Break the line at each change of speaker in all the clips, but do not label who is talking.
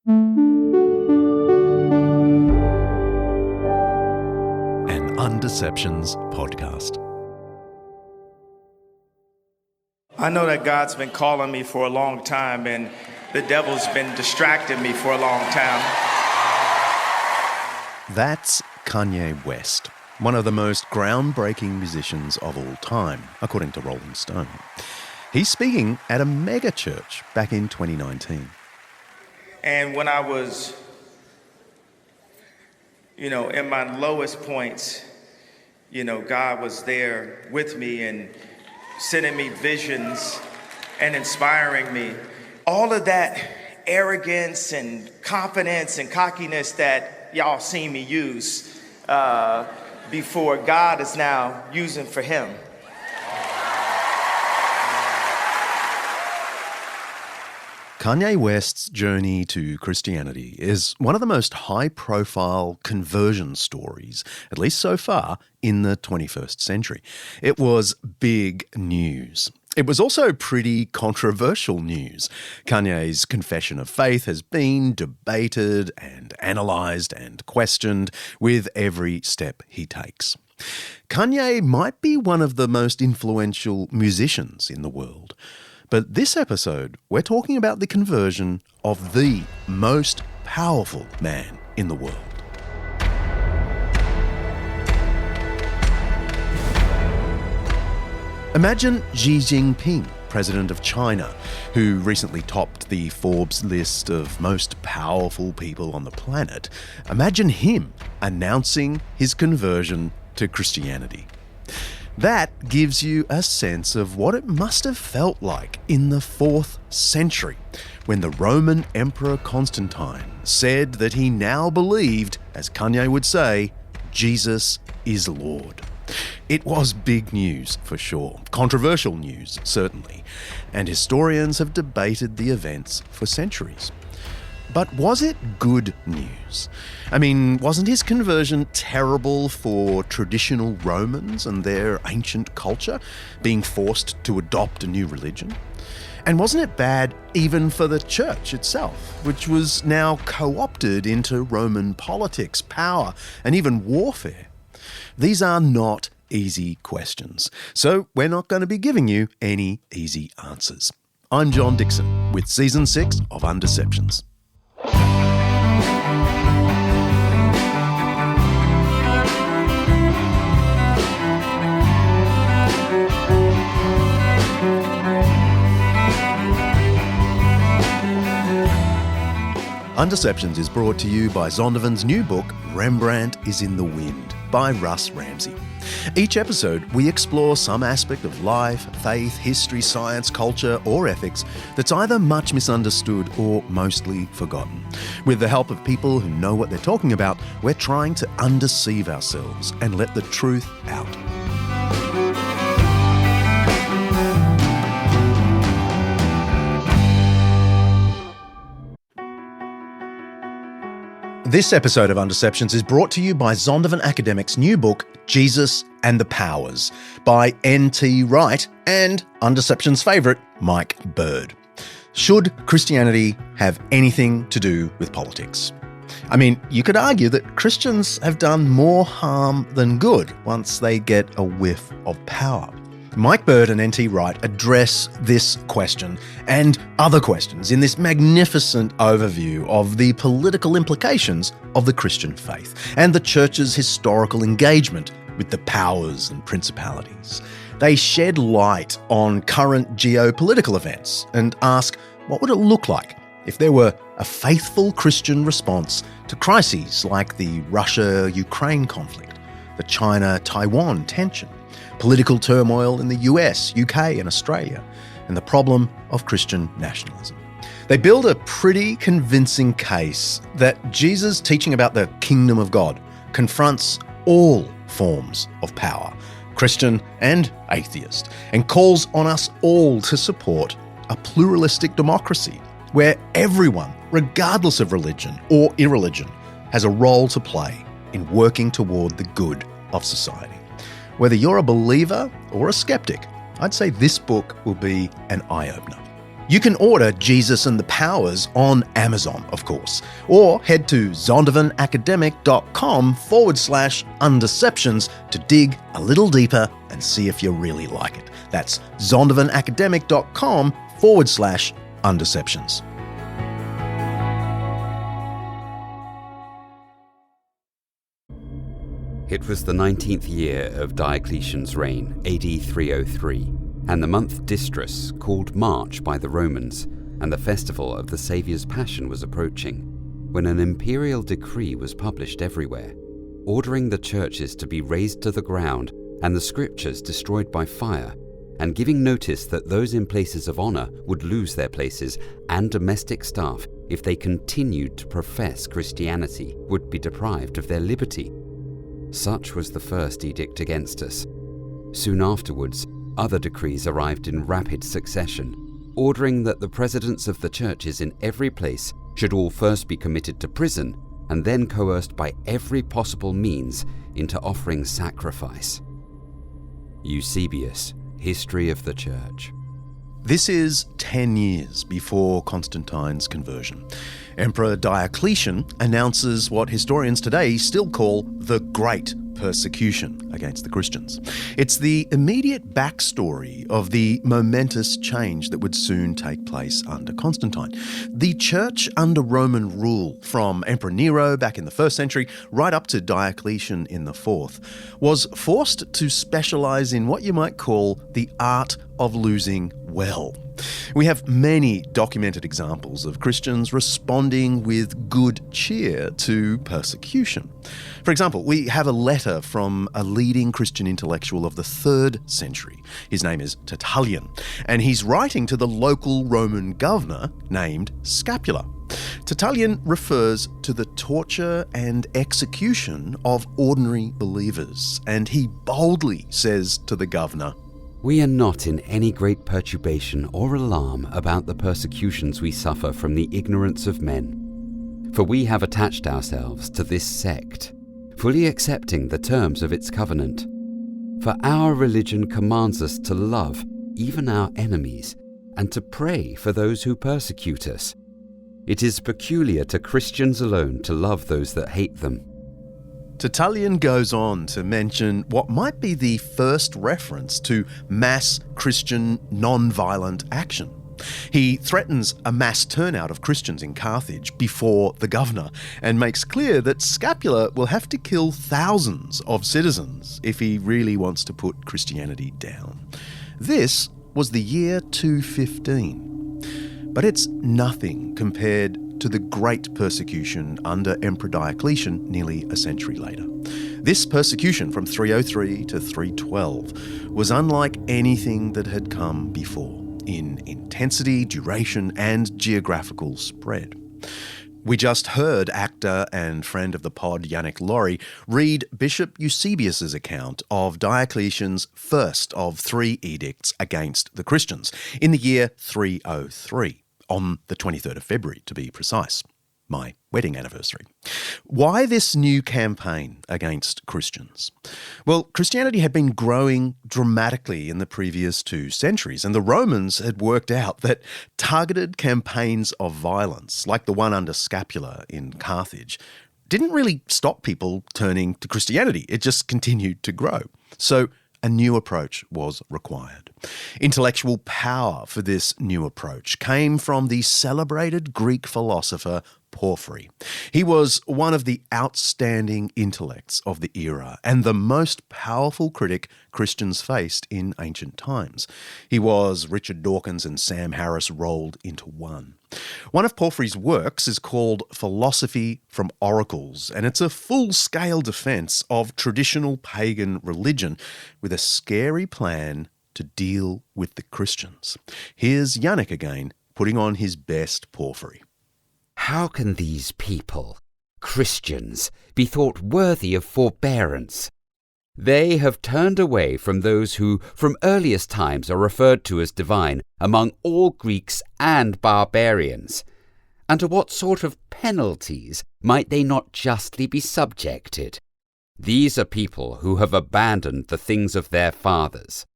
An Undeceptions podcast.
I know that God's been calling me for a long time, and the devil's been distracting me for a long time.
That's Kanye West, one of the most groundbreaking musicians of all time, according to Rolling Stone. He's speaking at a mega church back in 2019.
And when I was, in my lowest points, God was there with me and sending me visions and inspiring me. All of that arrogance and confidence and cockiness that y'all seen me use before, God is now using for him.
Kanye West's journey to Christianity is one of the most high-profile conversion stories, at least so far, in the 21st century. It was big news. It was also pretty controversial news. Kanye's confession of faith has been debated and analysed and questioned with every step he takes. Kanye might be one of the most influential musicians in the world. But this episode, we're talking about the conversion of the most powerful man in the world. Imagine Xi Jinping, president of China, who recently topped the Forbes list of most powerful people on the planet. Imagine him announcing his conversion to Christianity. That gives you a sense of what it must have felt like in the 4th century, when the Roman Emperor Constantine said that he now believed, as Kanye would say, Jesus is Lord. It was big news, for sure. Controversial news, certainly. And historians have debated the events for centuries. But was it good news? I mean, wasn't his conversion terrible for traditional Romans and their ancient culture, being forced to adopt a new religion? And wasn't it bad even for the church itself, which was now co-opted into Roman politics, power, and even warfare? These are not easy questions, so we're not going to be giving you any easy answers. I'm John Dixon with Season 6 of Undeceptions. Undeceptions is brought to you by Zondovan's new book, Rembrandt is in the Wind, by Russ Ramsey. Each episode, we explore some aspect of life, faith, history, science, culture, or ethics that's either much misunderstood or mostly forgotten. With the help of people who know what they're talking about, we're trying to undeceive ourselves and let the truth out. This episode of Undeceptions is brought to you by Zondervan Academic's new book, Jesus and the Powers, by N.T. Wright and Undeceptions' favourite, Mike Bird. Should Christianity have anything to do with politics? I mean, you could argue that Christians have done more harm than good once they get a whiff of power. Mike Bird and N.T. Wright address this question and other questions in this magnificent overview of the political implications of the Christian faith and the church's historical engagement with the powers and principalities. They shed light on current geopolitical events and ask, what would it look like if there were a faithful Christian response to crises like the Russia-Ukraine conflict, the China-Taiwan tension, political turmoil in the US, UK and Australia, and the problem of Christian nationalism. They build a pretty convincing case that Jesus' teaching about the kingdom of God confronts all forms of power, Christian and atheist, and calls on us all to support a pluralistic democracy where everyone, regardless of religion or irreligion, has a role to play in working toward the good of society. Whether you're a believer or a skeptic, I'd say this book will be an eye-opener. You can order Jesus and the Powers on Amazon, of course, or head to zondervanacademic.com/undeceptions to dig a little deeper and see if you really like it. That's zondervanacademic.com/undeceptions.
It was the 19th year of Diocletian's reign, AD 303, and the month Distrus, called March by the Romans, and the festival of the Saviour's Passion was approaching, when an imperial decree was published everywhere, ordering the churches to be razed to the ground and the scriptures destroyed by fire, and giving notice that those in places of honour would lose their places, and domestic staff, if they continued to profess Christianity, would be deprived of their liberty. Such was the first edict against us. Soon afterwards, other decrees arrived in rapid succession, ordering that the presidents of the churches in every place should all first be committed to prison and then coerced by every possible means into offering sacrifice. Eusebius, History of the Church.
This is 10 years before Constantine's conversion. Emperor Diocletian announces what historians today still call the Great Persecution against the Christians. It's the immediate backstory of the momentous change that would soon take place under Constantine. The church under Roman rule, from Emperor Nero back in the 1st century right up to Diocletian in the 4th, was forced to specialise in what you might call the art of losing well. We have many documented examples of Christians responding with good cheer to persecution. For example, we have a letter from a leading Christian intellectual of the 3rd century. His name is Tertullian, and he's writing to the local Roman governor named Scapula. Tertullian refers to the torture and execution of ordinary believers, and he boldly says to the governor,
"We are not in any great perturbation or alarm about the persecutions we suffer from the ignorance of men, for we have attached ourselves to this sect, fully accepting the terms of its covenant. For our religion commands us to love even our enemies and to pray for those who persecute us. It is peculiar to Christians alone to love those that hate them."
Tertullian goes on to mention what might be the first reference to mass Christian non-violent action. He threatens a mass turnout of Christians in Carthage before the governor and makes clear that Scapula will have to kill thousands of citizens if he really wants to put Christianity down. This was the year 215, but it's nothing compared to the great persecution under Emperor Diocletian nearly a century later. This persecution from 303 to 312 was unlike anything that had come before in intensity, duration, and geographical spread. We just heard actor and friend of the pod Yannick Laurie read Bishop Eusebius's account of Diocletian's first of 3 edicts against the Christians in the year 303. On the 23rd of February, to be precise, my wedding anniversary. Why this new campaign against Christians? Well, Christianity had been growing dramatically in the previous 2 centuries, and the Romans had worked out that targeted campaigns of violence, like the one under Scapula in Carthage, didn't really stop people turning to Christianity. It just continued to grow. So a new approach was required. Intellectual power for this new approach came from the celebrated Greek philosopher Porphyry. He was one of the outstanding intellects of the era and the most powerful critic Christians faced in ancient times. He was Richard Dawkins and Sam Harris rolled into one. One of Porphyry's works is called Philosophy from Oracles, and it's a full-scale defense of traditional pagan religion with a scary plan to deal with the Christians. Here's Yannick again, putting on his best Porphyry.
How can these people, Christians, be thought worthy of forbearance? They have turned away from those who from earliest times are referred to as divine among all Greeks and barbarians. And to what sort of penalties might they not justly be subjected? These are people who have abandoned the things of their fathers.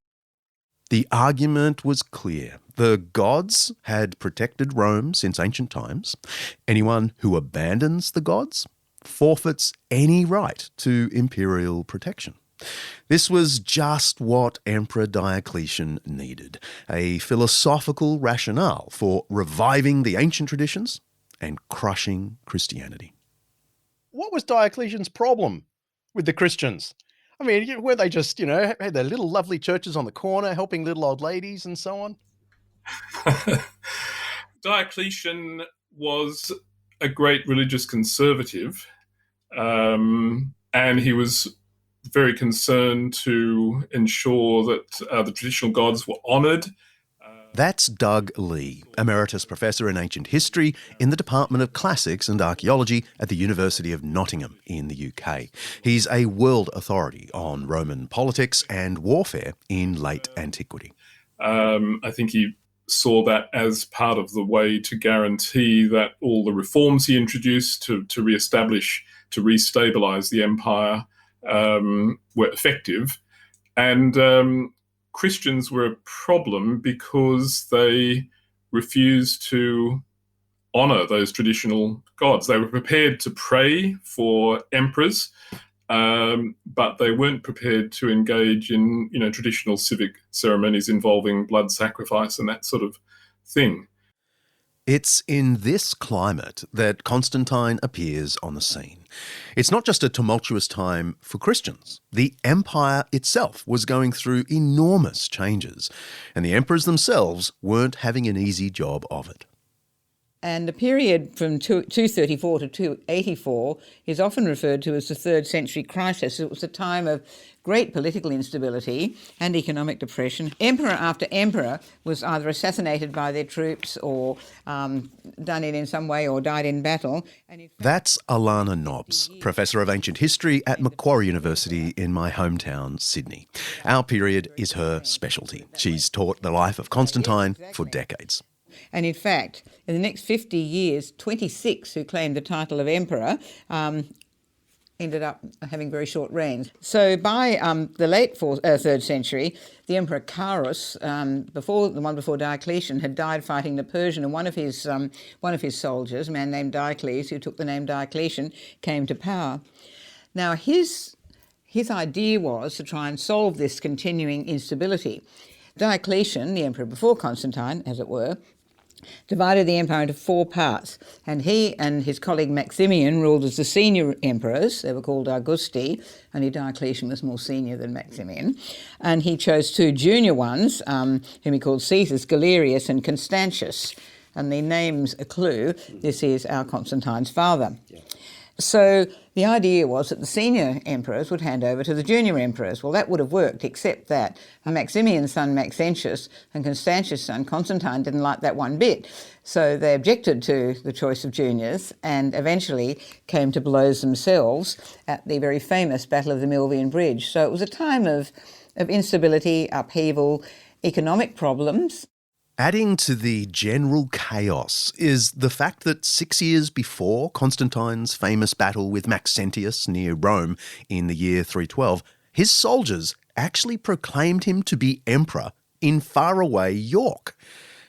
The argument was clear. The gods had protected Rome since ancient times. Anyone who abandons the gods forfeits any right to imperial protection. This was just what Emperor Diocletian needed, a philosophical rationale for reviving the ancient traditions and crushing Christianity. What was Diocletian's problem with the Christians? I mean, were they just, had their little lovely churches on the corner helping little old ladies and so on?
Diocletian was a great religious conservative, and he was very concerned to ensure that the traditional gods were honoured.
That's Doug Lee, Emeritus Professor in Ancient History in the Department of Classics and Archaeology at the University of Nottingham in the UK. He's a world authority on Roman politics and warfare in late antiquity.
I think he saw that as part of the way to guarantee that all the reforms he introduced to re-establish, to re-stabilise the empire were effective. And Christians were a problem because they refused to honour those traditional gods. They were prepared to pray for emperors, but they weren't prepared to engage in, traditional civic ceremonies involving blood sacrifice and that sort of thing.
It's in this climate that Constantine appears on the scene. It's not just a tumultuous time for Christians. The empire itself was going through enormous changes, and the emperors themselves weren't having an easy job of it.
And the period from 234 to 284 is often referred to as the Third Century Crisis. It was a time of great political instability and economic depression. Emperor after emperor was either assassinated by their troops or done in some way or died in battle.
That's Alana Nobbs, Professor of Ancient History at Macquarie University in my hometown, Sydney. Our period is her specialty. She's taught the life of Constantine for decades.
And in fact, in the next 50 years, 26 who claimed the title of emperor ended up having very short reigns. So by the late 3rd century, the Emperor Carus, before Diocletian, had died fighting the Persian, and one of his soldiers, a man named Diocles, who took the name Diocletian, came to power. Now his idea was to try and solve this continuing instability. Diocletian, the emperor before Constantine, as it were, divided the empire into 4 parts, and he and his colleague Maximian ruled as the senior emperors. They were called Augusti, only Diocletian was more senior than Maximian, and he chose 2 junior ones, whom he called Caesars, Galerius and Constantius, and the name's a clue. This is our Constantine's father. Yeah. So the idea was that the senior emperors would hand over to the junior emperors. Well, that would have worked, except that Maximian's son Maxentius and Constantius' son Constantine didn't like that one bit. So they objected to the choice of juniors and eventually came to blows themselves at the very famous Battle of the Milvian Bridge. So it was a time of instability, upheaval, economic problems.
Adding to the general chaos is the fact that 6 years before Constantine's famous battle with Maxentius near Rome in the year 312, his soldiers actually proclaimed him to be emperor in faraway York.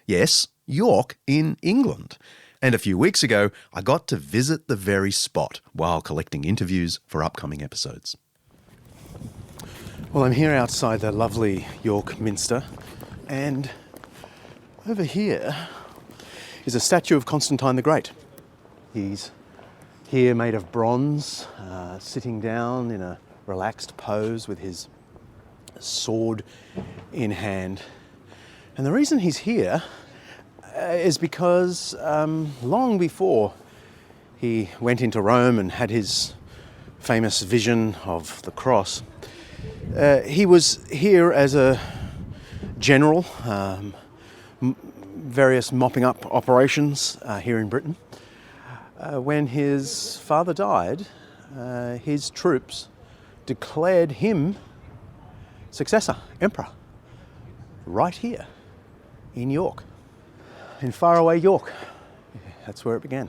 Yes, York in England. And a few weeks ago, I got to visit the very spot while collecting interviews for upcoming episodes. Well, I'm here outside the lovely York Minster, and over here is a statue of Constantine the Great. He's here made of bronze, sitting down in a relaxed pose with his sword in hand. And the reason he's here is because long before he went into Rome and had his famous vision of the cross, he was here as a general, various mopping up operations here in Britain. When his father died, his troops declared him successor, emperor, right here in York, in faraway York. That's where it began.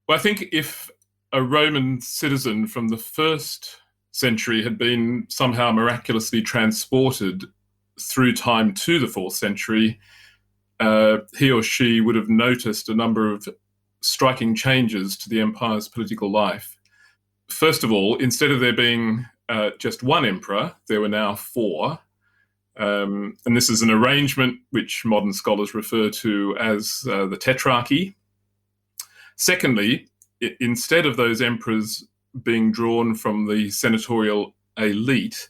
Well, I think if a Roman citizen from the 1st century had been somehow miraculously transported through time to the 4th century, he or she would have noticed a number of striking changes to the empire's political life. First of all, instead of there being just one emperor, there were now 4. And this is an arrangement which modern scholars refer to as the tetrarchy. Secondly, instead of those emperors being drawn from the senatorial elite,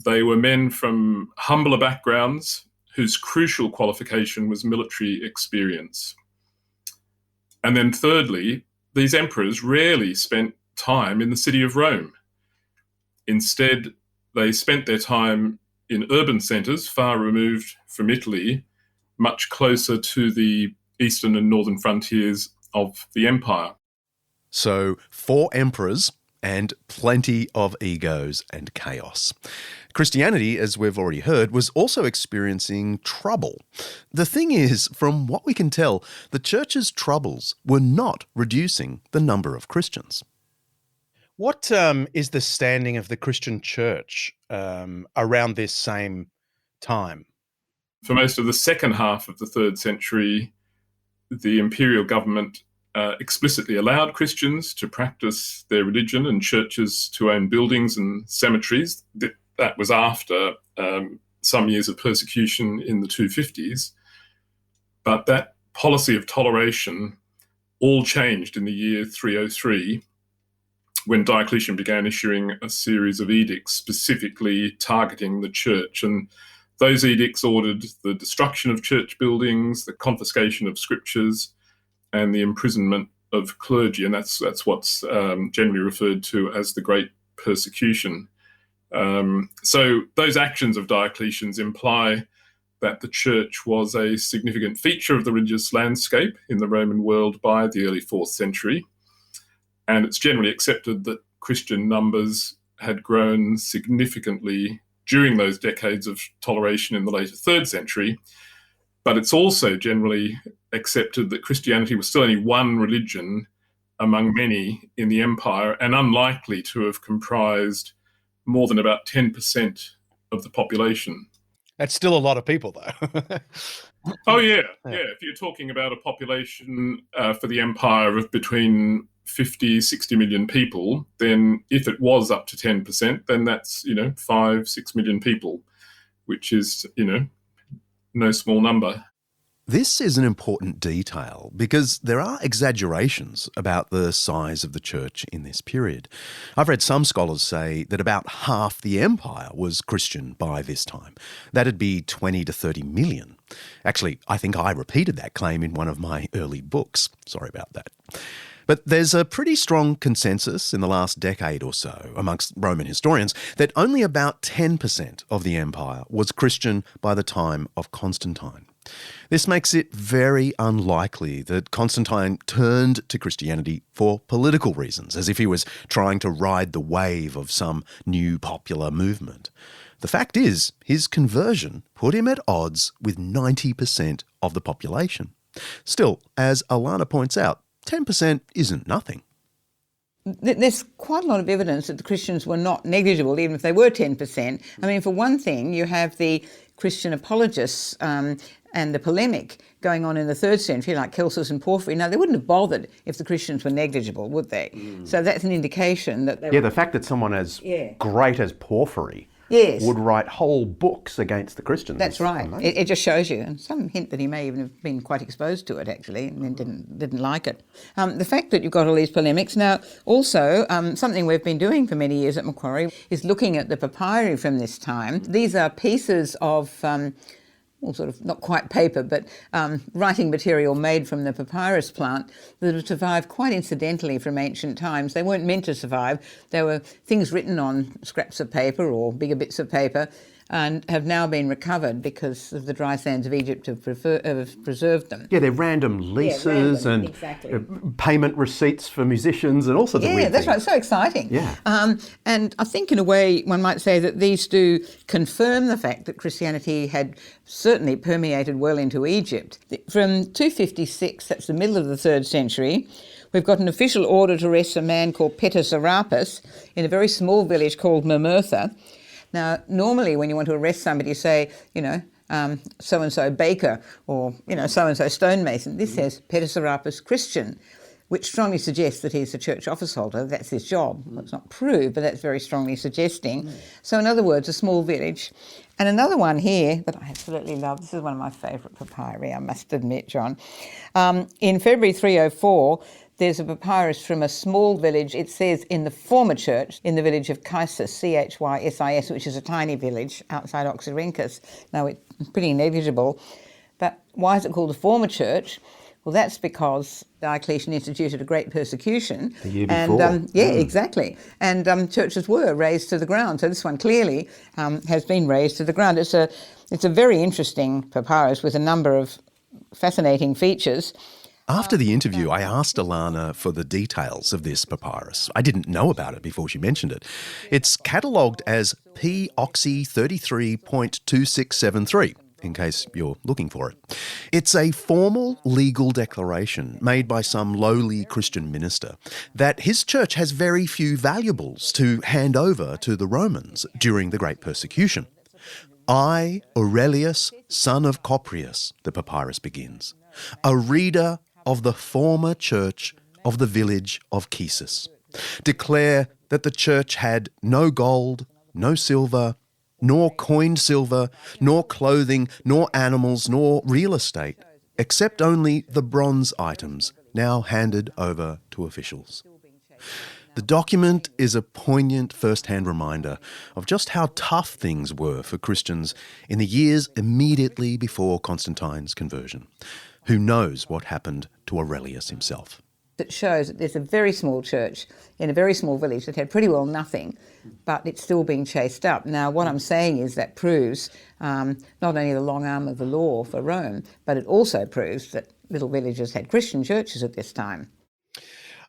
they were men from humbler backgrounds whose crucial qualification was military experience. And then thirdly, these emperors rarely spent time in the city of Rome. Instead, they spent their time in urban centres far removed from Italy, much closer to the eastern and northern frontiers of the empire.
So 4 emperors and plenty of egos and chaos. Christianity, as we've already heard, was also experiencing trouble. The thing is, from what we can tell, the church's troubles were not reducing the number of Christians. What is the standing of the Christian church around this same time?
For most of the second half of the 3rd century, the imperial government explicitly allowed Christians to practice their religion and churches to own buildings and cemeteries. That was after some years of persecution in the 250s. But that policy of toleration all changed in the year 303, when Diocletian began issuing a series of edicts specifically targeting the church. And those edicts ordered the destruction of church buildings, the confiscation of scriptures, and the imprisonment of clergy. And that's what's generally referred to as the Great Persecution. So those actions of Diocletian's imply that the church was a significant feature of the religious landscape in the Roman world by the early 4th century. And it's generally accepted that Christian numbers had grown significantly during those decades of toleration in the later 3rd century. But it's also generally accepted that Christianity was still only one religion among many in the empire, and unlikely to have comprised more than about 10% of the population.
That's still a lot of people, though.
Oh, yeah. If you're talking about a population for the empire of between 50, 60 million people, then if it was up to 10%, then that's, 5, 6 million people, which is, no small number.
This is an important detail because there are exaggerations about the size of the church in this period. I've read some scholars say that about half the empire was Christian by this time. That'd be 20 to 30 million. Actually, I think I repeated that claim in one of my early books. Sorry about that. But there's a pretty strong consensus in the last decade or so amongst Roman historians that only about 10% of the empire was Christian by the time of Constantine. This makes it very unlikely that Constantine turned to Christianity for political reasons, as if he was trying to ride the wave of some new popular movement. The fact is, his conversion put him at odds with 90% of the population. Still, as Alana points out, 10% isn't nothing.
There's quite a lot of evidence that the Christians were not negligible, even if they were 10%. I mean, for one thing, you have the Christian apologists and the polemic going on in the 3rd century, like Celsus and Porphyry. Now, they wouldn't have bothered if the Christians were negligible, would they? So that's an indication that they were...
the fact that someone as great as Porphyry would write whole books against the Christians.
That's right. It just shows you, and some hint that he may even have been quite exposed to it, actually, and then didn't like it. The fact that you've got all these polemics. Now, also, something we've been doing for many years at Macquarie is looking at the papyri from this time. These are pieces of... sort of not quite paper, but writing material made from the papyrus plant that have survived quite incidentally from ancient times. They weren't meant to survive. They were things written on scraps of paper or bigger bits of paper and have now been recovered because of the dry sands of Egypt have preserved them.
Yeah, they're random leases and payment receipts for musicians and all sorts of weird things.
Yeah, that's right. So exciting.
Yeah.
And I think in a way one might say that these do confirm the fact that Christianity had certainly permeated well into Egypt. From 256, that's the middle of the 3rd century, we've got an official order to arrest a man called Peter Serapis in a very small village called Mermertha. Now, normally when you want to arrest somebody, you say, so-and-so baker or, so-and-so stonemason. This says Pediceratus Christian, which strongly suggests that he's a church office holder. That's his job. Well, it's not proved, but that's very strongly suggesting. So in other words, a small village. And another one here that I absolutely love, this is one of my favourite papyri, I must admit, John. In February 304, there's a papyrus from a small village. It says in the former church, in the village of Chysis, Chysis, which is a tiny village outside Oxyrhynchus. Now, it's pretty negligible. But why is it called the former church? Well, that's because Diocletian instituted a great persecution.
The year before.
And, exactly. And churches were razed to the ground. So this one clearly has been razed to the ground. It's a very interesting papyrus with a number of fascinating features.
After the interview, I asked Alana for the details of this papyrus. I didn't know about it before she mentioned it. It's catalogued as P Oxy 33.2673. In case you're looking for it. It's a formal legal declaration made by some lowly Christian minister that his church has very few valuables to hand over to the Romans during the Great Persecution. I, Aurelius, son of Coprius, the papyrus begins, a reader of the former church of the village of Chysis, declare that the church had no gold, no silver, nor coined silver, nor clothing, nor animals, nor real estate, except only the bronze items now handed over to officials. The document is a poignant first-hand reminder of just how tough things were for Christians in the years immediately before Constantine's conversion. Who knows what happened to Aurelius himself?
That shows that there's a very small church in a very small village that had pretty well nothing, but it's still being chased up. Now, what I'm saying is that proves not only the long arm of the law for Rome, but it also proves that little villages had Christian churches at this time.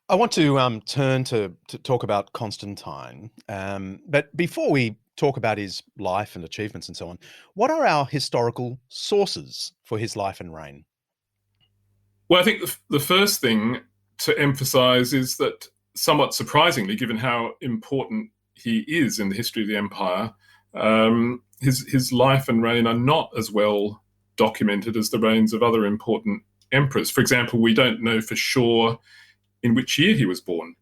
I want to turn to talk about Constantine, but before we talk about his life and achievements and so on, what are our historical sources for his life and reign?
Well, I think the first thing to emphasise is that, somewhat surprisingly, given how important he is in the history of the empire, his life and reign are not as well documented as the reigns of other important emperors. For example, we don't know for sure in which year he was born.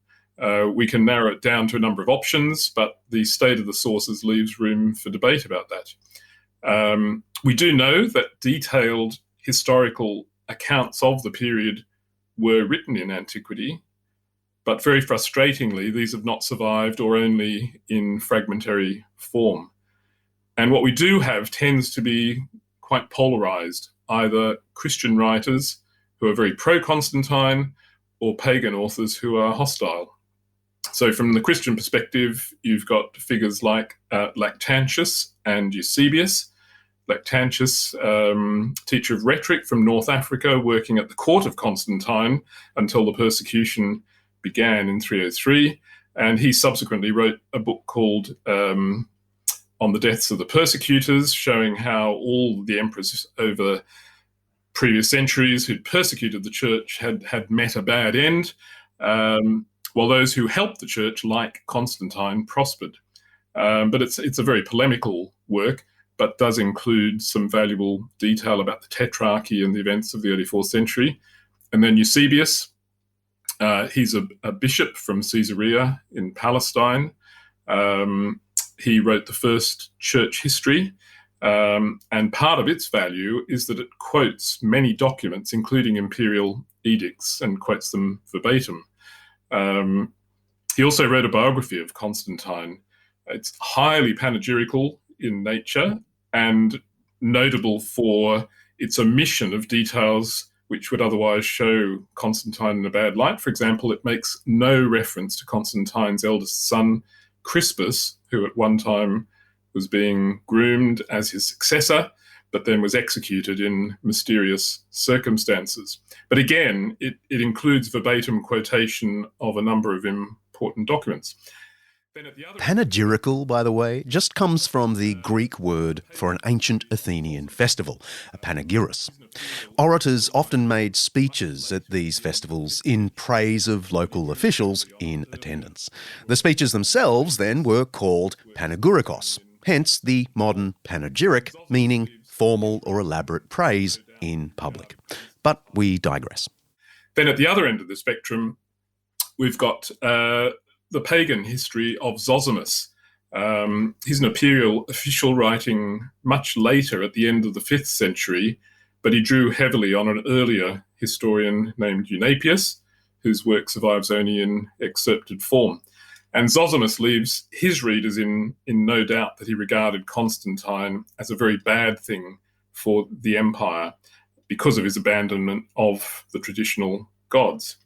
We can narrow it down to a number of options, but the state of the sources leaves room for debate about that. We do know that detailed historical accounts of the period were written in antiquity, but very frustratingly, these have not survived or only in fragmentary form. And what we do have tends to be quite polarized, either Christian writers who are very pro-Constantine or pagan authors who are hostile. So from the Christian perspective, you've got figures like Lactantius and Eusebius. Lactantius, teacher of rhetoric from North Africa, working at the court of Constantine until the persecution began in 303. And he subsequently wrote a book called On the Deaths of the Persecutors, showing how all the emperors over previous centuries who'd persecuted the church had met a bad end, while those who helped the church, like Constantine, prospered. But it's a very polemical work, but does include some valuable detail about the Tetrarchy and the events of the early 4th century. And then Eusebius, he's a bishop from Caesarea in Palestine. He wrote the first church history, and part of its value is that it quotes many documents, including imperial edicts, and quotes them verbatim. He also wrote a biography of Constantine. It's highly panegyrical in nature and notable for its omission of details which would otherwise show Constantine in a bad light. For example, it makes no reference to Constantine's eldest son, Crispus, who at one time was being groomed as his successor, but then was executed in mysterious circumstances. But again, it includes verbatim quotation of a number of important documents.
Panegyrical, by the way, just comes from the Greek word for an ancient Athenian festival, a panegyris. Orators often made speeches at these festivals in praise of local officials in attendance. The speeches themselves then were called panegyrikos, hence the modern panegyric, meaning formal or elaborate praise in public. But we digress.
Then at the other end of the spectrum, we've got the pagan history of Zosimus. He's an imperial official writing much later at the end of the 5th century, but he drew heavily on an earlier historian named Eunapius, whose work survives only in excerpted form. And Zosimus leaves his readers in no doubt that he regarded Constantine as a very bad thing for the empire because of his abandonment of the traditional gods.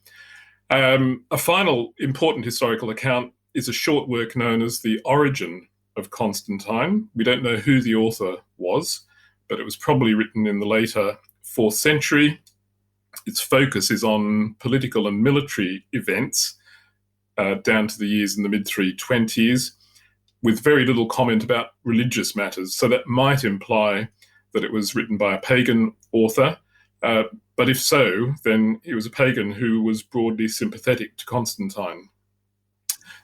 A final important historical account is a short work known as The Origin of Constantine. We don't know who the author was, but it was probably written in the later 4th century. Its focus is on political and military events down to the years in the mid-320s, with very little comment about religious matters. So that might imply that it was written by a pagan author. But if so, then he was a pagan who was broadly sympathetic to Constantine.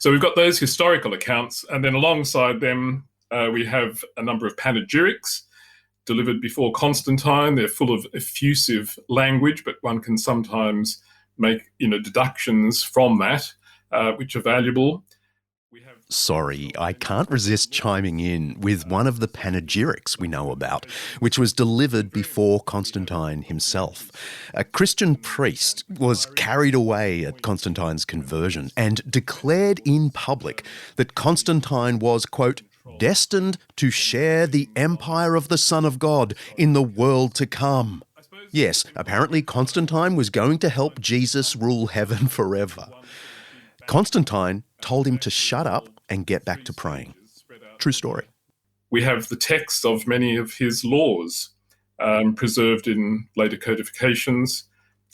So we've got those historical accounts, and then alongside them, we have a number of panegyrics delivered before Constantine. They're full of effusive language, but one can sometimes make deductions from that, which are valuable.
Sorry, I can't resist chiming in with one of the panegyrics we know about, which was delivered before Constantine himself. A Christian priest was carried away at Constantine's conversion and declared in public that Constantine was, quote, destined to share the empire of the Son of God in the world to come. Yes, apparently Constantine was going to help Jesus rule heaven forever. Constantine told him to shut up and get back to praying. True story.
We have the text of many of his laws preserved in later codifications.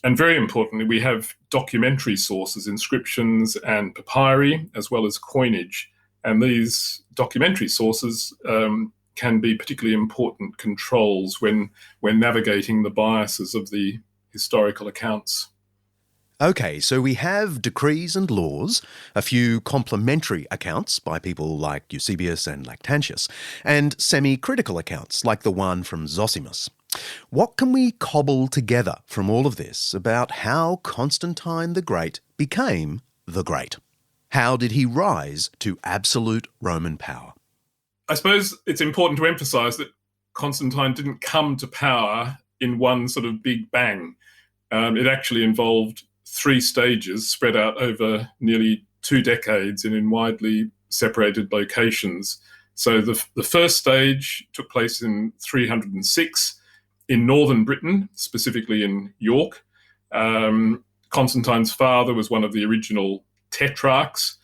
And very importantly, we have documentary sources, inscriptions and papyri, as well as coinage. And these documentary sources can be particularly important controls when navigating the biases of the historical accounts.
Okay, so we have decrees and laws, a few complementary accounts by people like Eusebius and Lactantius, and semi-critical accounts like the one from Zosimus. What can we cobble together from all of this about how Constantine the Great became the Great? How did he rise to absolute Roman power?
I suppose it's important to emphasise that Constantine didn't come to power in one sort of big bang. It actually involved 3 stages spread out over nearly 2 decades and in widely separated locations. So the first stage took place in 306 in northern Britain, specifically in York. Constantine's father was one of the original tetrarchs,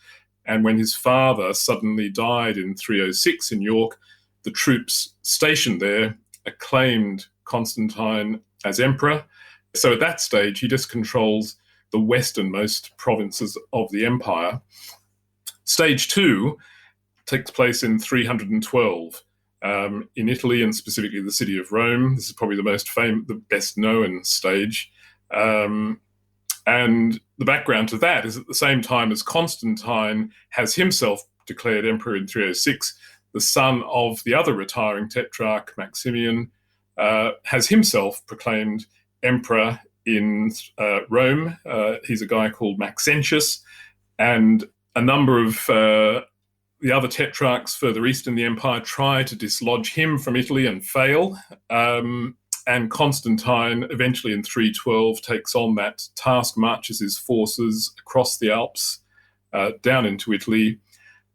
and when his father suddenly died in 306 in York, the troops stationed there acclaimed Constantine as emperor. So at that stage, he just controls the westernmost provinces of the empire. Stage 2 takes place in 312 in Italy, and specifically the city of Rome. This is probably the best known stage. And the background to that is at the same time as Constantine has himself declared emperor in 306, the son of the other retiring tetrarch, Maximian, has himself proclaimed emperor in Rome. He's a guy called Maxentius, and a number of the other tetrarchs further east in the empire try to dislodge him from Italy and fail. And Constantine, eventually in 312, takes on that task, marches his forces across the Alps, down into Italy,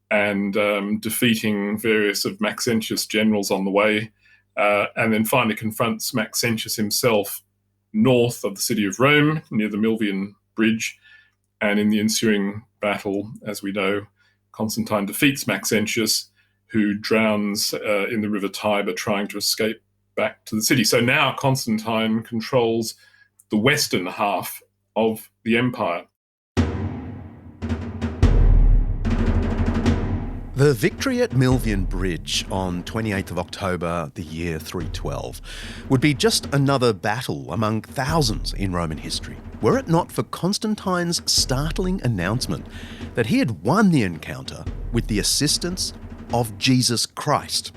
and defeating various of Maxentius' generals on the way, and then finally confronts Maxentius himself north of the city of Rome, near the Milvian Bridge. And in the ensuing battle, as we know, Constantine defeats Maxentius, who drowns in the river Tiber trying to escape back to the city. So now Constantine controls the western half of the empire.
The victory at Milvian Bridge on 28th of October, the year 312, would be just another battle among thousands in Roman history, were it not for Constantine's startling announcement that he had won the encounter with the assistance of Jesus Christ.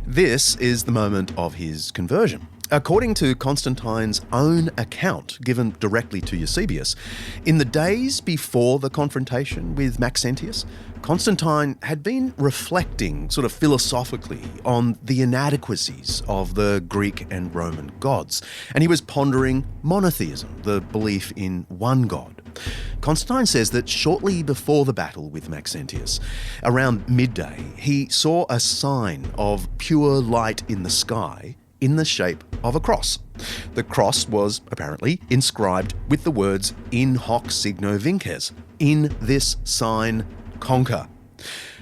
This is the moment of his conversion. According to Constantine's own account, given directly to Eusebius, in the days before the confrontation with Maxentius, Constantine had been reflecting sort of philosophically on the inadequacies of the Greek and Roman gods, and he was pondering monotheism, the belief in one God. Constantine says that shortly before the battle with Maxentius, around midday, he saw a sign of pure light in the sky in the shape of a cross. The cross was apparently inscribed with the words "In hoc signo vinces," in this sign conquer.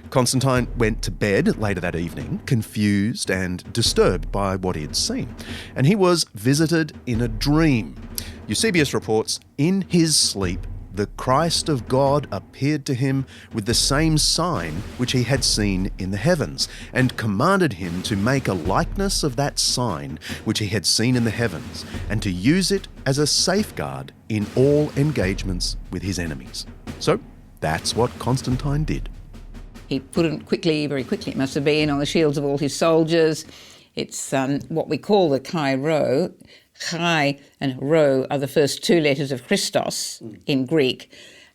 Constantine went to bed later that evening, confused and disturbed by what he had seen, and he was visited in a dream. Eusebius reports, in his sleep, the Christ of God appeared to him with the same sign which he had seen in the heavens, and commanded him to make a likeness of that sign which he had seen in the heavens, and to use it as a safeguard in all engagements with his enemies. So that's what Constantine did.
He put it quickly, very quickly it must have been, on the shields of all his soldiers. It's what we call the Chi Rho. Chi and Rho are the first two letters of Christos in Greek.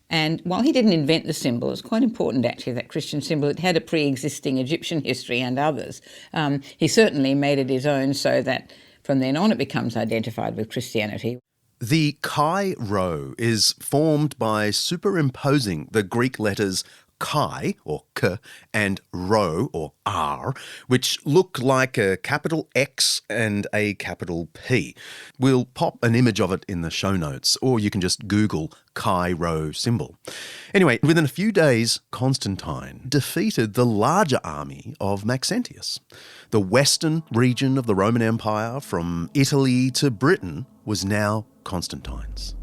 And while he didn't invent the symbol, it's quite important actually, that Christian symbol. It had a pre-existing Egyptian history and others. He certainly made it his own so that from then on it becomes identified with Christianity.
The Chi Rho is formed by superimposing the Greek letters Chi, or K, and Rho, or R, which look like a capital X and a capital P. We'll pop an image of it in the show notes, or you can just Google Chi Rho symbol. Anyway, within a few days, Constantine defeated the larger army of Maxentius. The western region of the Roman Empire, from Italy to Britain, was now Constantine's.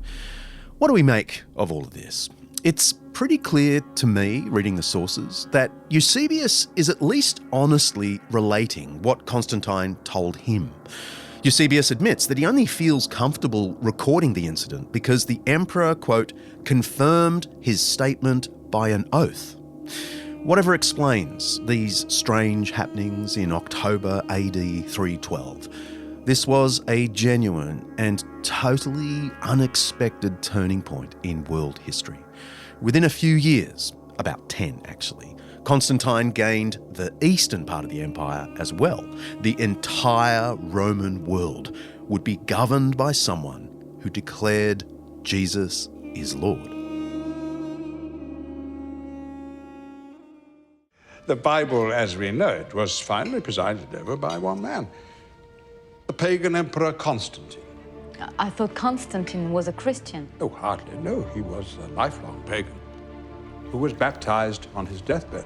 What do we make of all of this? It's pretty clear to me, reading the sources, that Eusebius is at least honestly relating what Constantine told him. Eusebius admits that he only feels comfortable recording the incident because the emperor, quote, confirmed his statement by an oath. Whatever explains these strange happenings in October AD 312, this was a genuine and totally unexpected turning point in world history. Within a few years, about 10 actually, Constantine gained the eastern part of the empire as well. The entire Roman world would be governed by someone who declared Jesus is Lord.
The Bible, as we know it, was finally presided over by one man, the pagan emperor Constantine.
I thought Constantine was a Christian.
Oh, hardly. No, he was a lifelong pagan who was baptized on his deathbed.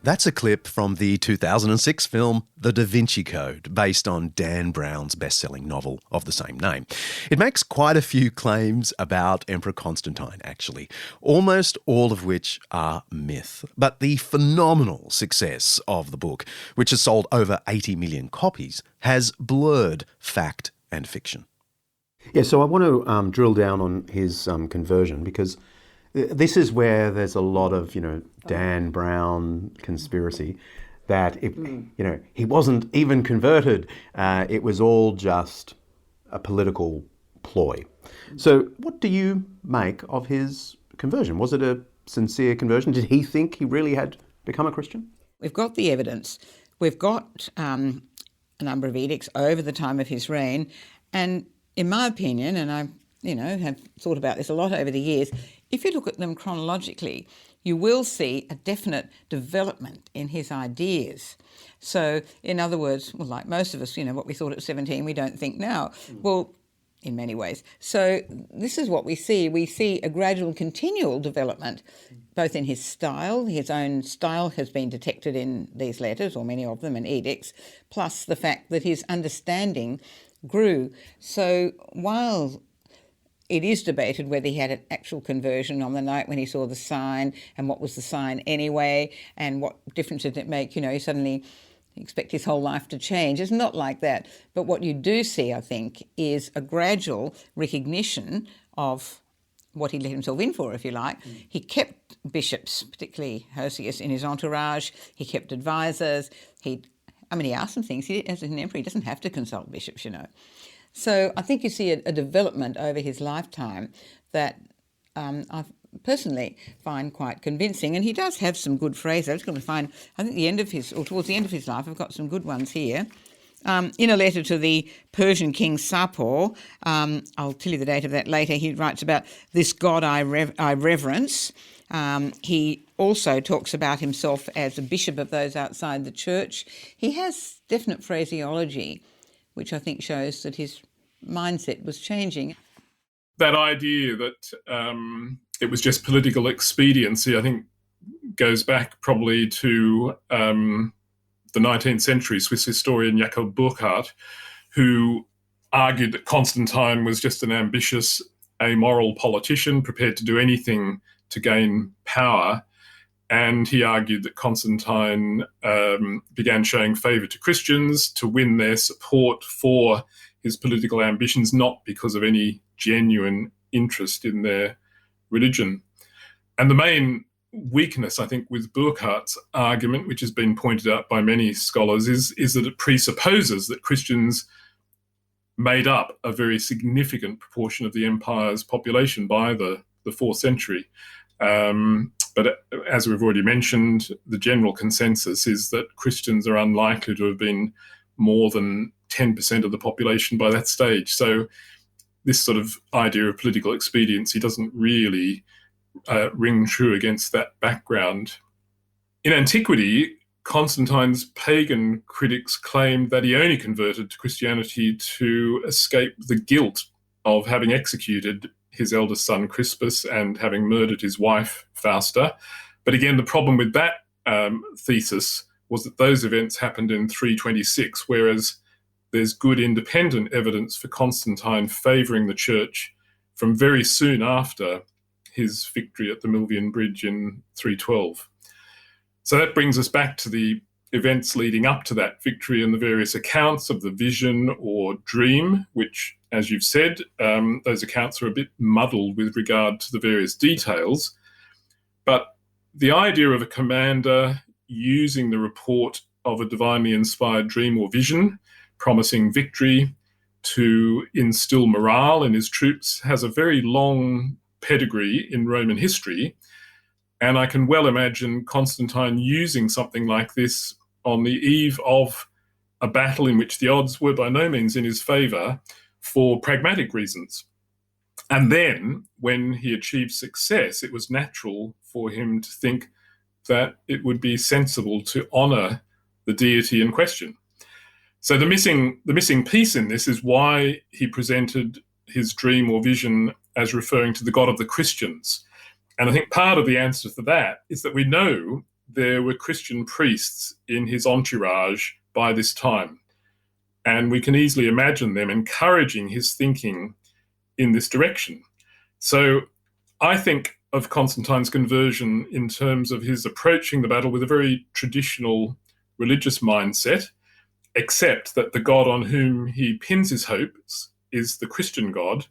That's a clip from the 2006 film The Da Vinci Code, based on Dan Brown's best-selling novel of the same name. It makes quite a few claims about Emperor Constantine, actually, almost all of which are myth. But the phenomenal success of the book, which has sold over 80 million copies, has blurred fact and fiction.
Yeah, so I want to drill down on his conversion, because this is where there's a lot of, Dan Brown conspiracy, that, he wasn't even converted. It was all just a political ploy. So what do you make of his conversion? Was it a sincere conversion? Did he think he really had become a Christian?
We've got the evidence. We've got a number of edicts over the time of his reign. And in my opinion, and I have thought about this a lot over the years, if you look at them chronologically, you will see a definite development in his ideas. So, in other words, well, like most of us, what we thought at 17, we don't think now. Well, in many ways. So this is what we see. We see a gradual, continual development, both in his style. His own style has been detected in these letters, or many of them, and edicts, plus the fact that his understanding grew. So while it is debated whether he had an actual conversion on the night when he saw the sign, and what was the sign anyway, and what difference did it make, he suddenly expect his whole life to change. It's not like that. But what you do see, I think, is a gradual recognition of what he let himself in for, if you like. He kept bishops, particularly Hosius, in his entourage. He kept advisors. He asked them things. As an emperor, he doesn't have to consult bishops, So I think you see a development over his lifetime that I personally find quite convincing. And he does have some good phrases. I was going to find, I think towards the end of his life, I've got some good ones here. In a letter to the Persian king Sapor, I'll tell you the date of that later, he writes about this God I reverence. He also talks about himself as a bishop of those outside the church. He has definite phraseology, which I think shows that his mindset was changing.
That idea that it was just political expediency, I think, goes back probably to the 19th century Swiss historian Jakob Burckhardt, who argued that Constantine was just an ambitious, amoral politician prepared to do anything to gain power. And he argued that Constantine began showing favour to Christians to win their support for his political ambitions, not because of any genuine interest in their religion. And the main weakness, I think, with Burckhardt's argument, which has been pointed out by many scholars, is that it presupposes that Christians made up a very significant proportion of the empire's population by the 4th century. But as we've already mentioned, the general consensus is that Christians are unlikely to have been more than 10% of the population by that stage. So this sort of idea of political expediency doesn't really ring true against that background. In antiquity, Constantine's pagan critics claimed that he only converted to Christianity to escape the guilt of having executed his eldest son Crispus and having murdered his wife Fausta. But again, the problem with that thesis was that those events happened in 326, whereas there's good independent evidence for Constantine favouring the church from very soon after his victory at the Milvian Bridge in 312. So that brings us back to the events leading up to that victory and the various accounts of the vision or dream, which, as you've said, those accounts are a bit muddled with regard to the various details. But the idea of a commander using the report of a divinely inspired dream or vision, promising victory, to instill morale in his troops has a very long pedigree in Roman history. And I can well imagine Constantine using something like this on the eve of a battle in which the odds were by no means in his favour for pragmatic reasons. And then, when he achieved success, it was natural for him to think that it would be sensible to honour the deity in question. So the missing piece in this is why he presented his dream or vision as referring to the God of the Christians. And I think part of the answer to that is that we know there were Christian priests in his entourage by this time. And we can easily imagine them encouraging his thinking in this direction. So I think of Constantine's conversion in terms of his approaching the battle with a very traditional religious mindset, except that the God on whom he pins his hopes is the Christian God.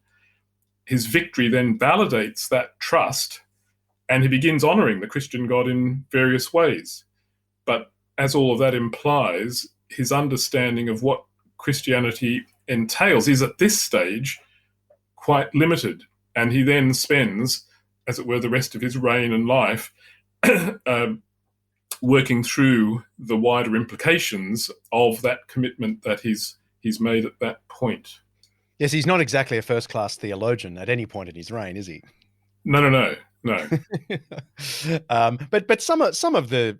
His victory then validates that trust, and he begins honouring the Christian God in various ways. But as all of that implies, his understanding of what Christianity entails is at this stage quite limited. And he then spends, as it were, the rest of his reign and life working through the wider implications of that commitment that he's made at that point.
Yes, he's not exactly a first-class theologian at any point in his reign, is he?
No.
But some of the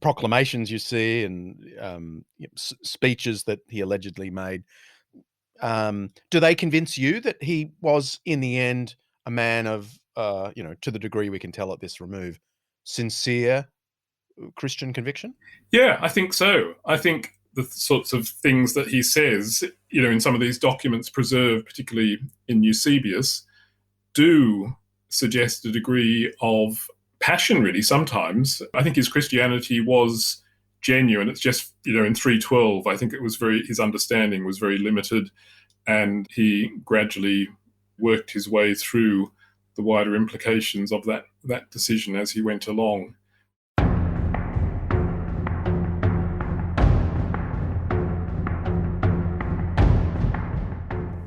proclamations you see and speeches that he allegedly made, do they convince you that he was, in the end, a man of, to the degree we can tell at this remove, sincere Christian conviction?
Yeah, I think so. I think the sorts of things that he says, in some of these documents preserved, particularly in Eusebius, do suggest a degree of passion, really, sometimes. I think his Christianity was genuine. It's just, in 312, I think his understanding was very limited, and he gradually worked his way through the wider implications of that decision as he went along.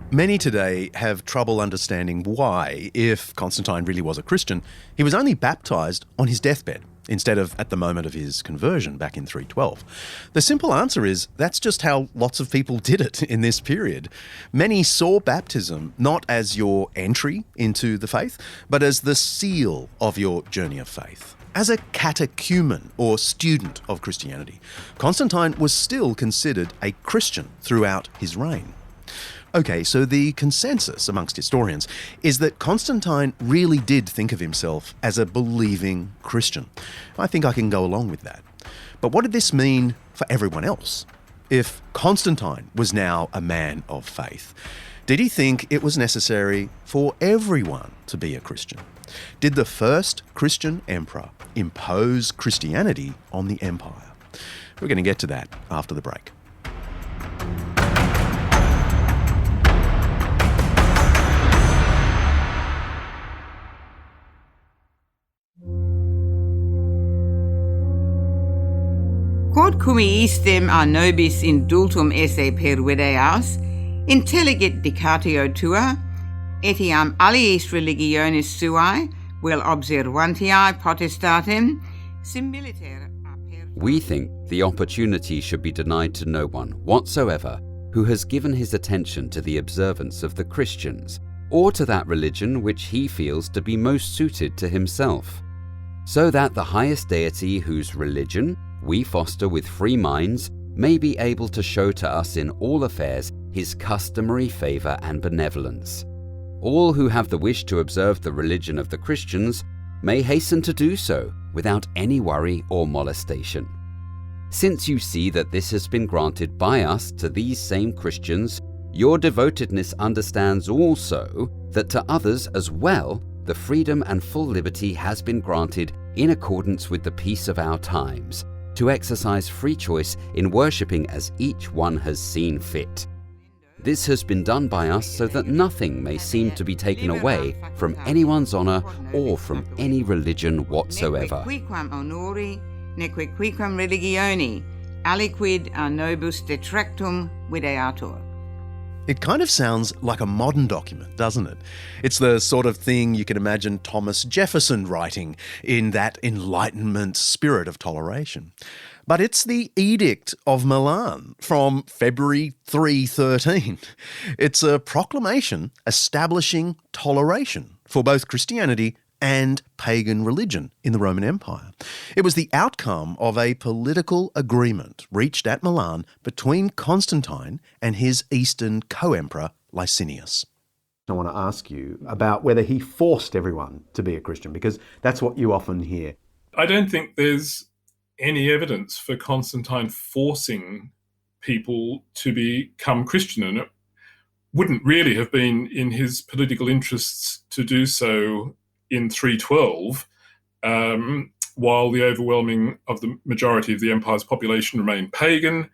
Many today have trouble understanding why, if Constantine really was a Christian, he was only baptised on his deathbed instead of at the moment of his conversion back in 312. The simple answer is that's just how lots of people did it in this period. Many saw baptism not as your entry into the faith, but as the seal of your journey of faith. As a catechumen or student of Christianity, Constantine was still considered a Christian throughout his reign. Okay, so the consensus amongst historians is that Constantine really did think of himself as a believing Christian. I think I can go along with that. But what did this mean for everyone else? If Constantine was now a man of faith, did he think it was necessary for everyone to be a Christian? Did the first Christian emperor impose Christianity on the empire? We're going to get to that after the break.
Quod cumiistem a nobis indultum esse per videas, intelligit dicatio tua, etiam aliis religionis suae, vel observantiae potestatem, similiter aper...
We think the opportunity should be denied to no one whatsoever who has given his attention to the observance of the Christians, or to that religion which he feels to be most suited to himself, so that the highest deity whose religion we foster with free minds may be able to show to us in all affairs his customary favour and benevolence. All who have the wish to observe the religion of the Christians may hasten to do so without any worry or molestation. Since you see that this has been granted by us to these same Christians, your devotedness understands also that to others as well the freedom and full liberty has been granted in accordance with the peace of our times, to exercise free choice in worshipping as each one has seen fit. This has been done by us so that nothing may seem to be taken away from anyone's honour or from any religion whatsoever.
Neque quicquam honori, neque quicquam religioni, aliquid a nobis detractum videatur.
It kind of sounds like a modern document, doesn't it? It's the sort of thing you can imagine Thomas Jefferson writing in that Enlightenment spirit of toleration. But it's the Edict of Milan from February 313. It's a proclamation establishing toleration for both Christianity and pagan religion in the Roman Empire. It was the outcome of a political agreement reached at Milan between Constantine and his eastern co-emperor Licinius.
I want to ask you about whether he forced everyone to be a Christian, because that's what you often hear.
I don't think there's any evidence for Constantine forcing people to become Christian, and it wouldn't really have been in his political interests to do so in 312, while the overwhelming of the majority of the empire's population remained pagan,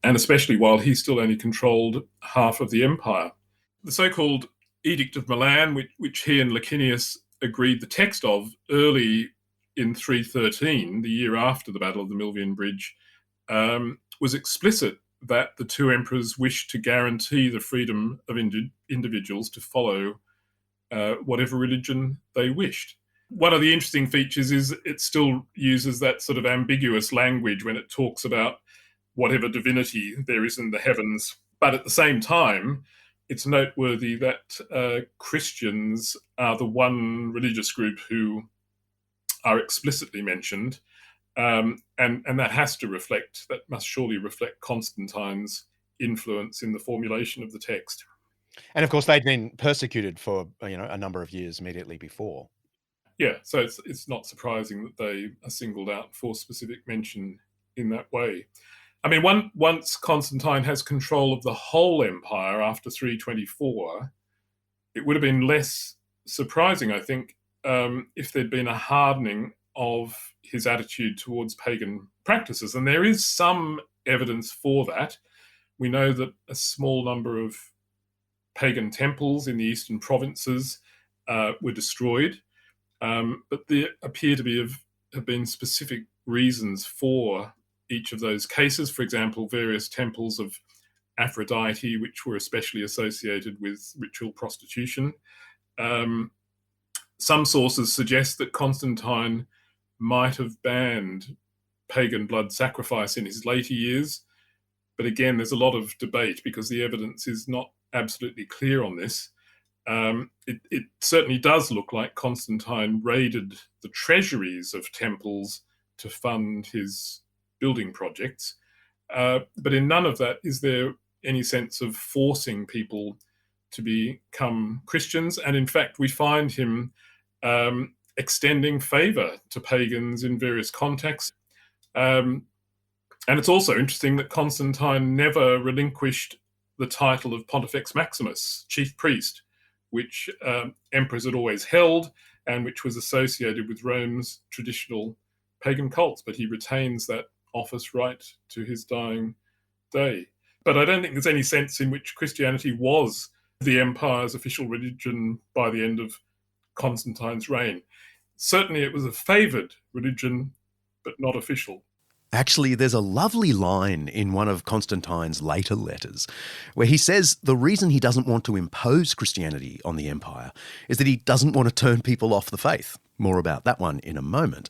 and especially while he still only controlled half of the empire. The so-called Edict of Milan, which he and Licinius agreed the text of early in 313, the year after the Battle of the Milvian Bridge, was explicit that the two emperors wished to guarantee the freedom of individuals to follow whatever religion they wished. One of the interesting features is it still uses that sort of ambiguous language when it talks about whatever divinity there is in the heavens. But at the same time, it's noteworthy that Christians are the one religious group who are explicitly mentioned, and that must surely reflect Constantine's influence in the formulation of the text.
And of course, they'd been persecuted for a number of years immediately before.
Yeah, so it's not surprising that they are singled out for specific mention in that way. I mean, once Constantine has control of the whole empire after 324, it would have been less surprising, I think, if there'd been a hardening of his attitude towards pagan practices. And there is some evidence for that. We know that a small number of pagan temples in the eastern provinces were destroyed, but there appear to have been specific reasons for each of those cases. For example, various temples of Aphrodite, which were especially associated with ritual prostitution. Some sources suggest that Constantine might have banned pagan blood sacrifice in his later years. But again, there's a lot of debate because the evidence is not absolutely clear on this. It certainly does look like Constantine raided the treasuries of temples to fund his building projects. But in none of that is there any sense of forcing people to become Christians. And in fact, we find him extending favour to pagans in various contexts. And it's also interesting that Constantine never relinquished the title of Pontifex Maximus, chief priest, which emperors had always held and which was associated with Rome's traditional pagan cults. But he retains that office right to his dying day. But I don't think there's any sense in which Christianity was the empire's official religion by the end of Constantine's reign. Certainly it was a favoured religion, but not official.
Actually, there's a lovely line in one of Constantine's later letters where he says the reason he doesn't want to impose Christianity on the empire is that he doesn't want to turn people off the faith. More about that one in a moment.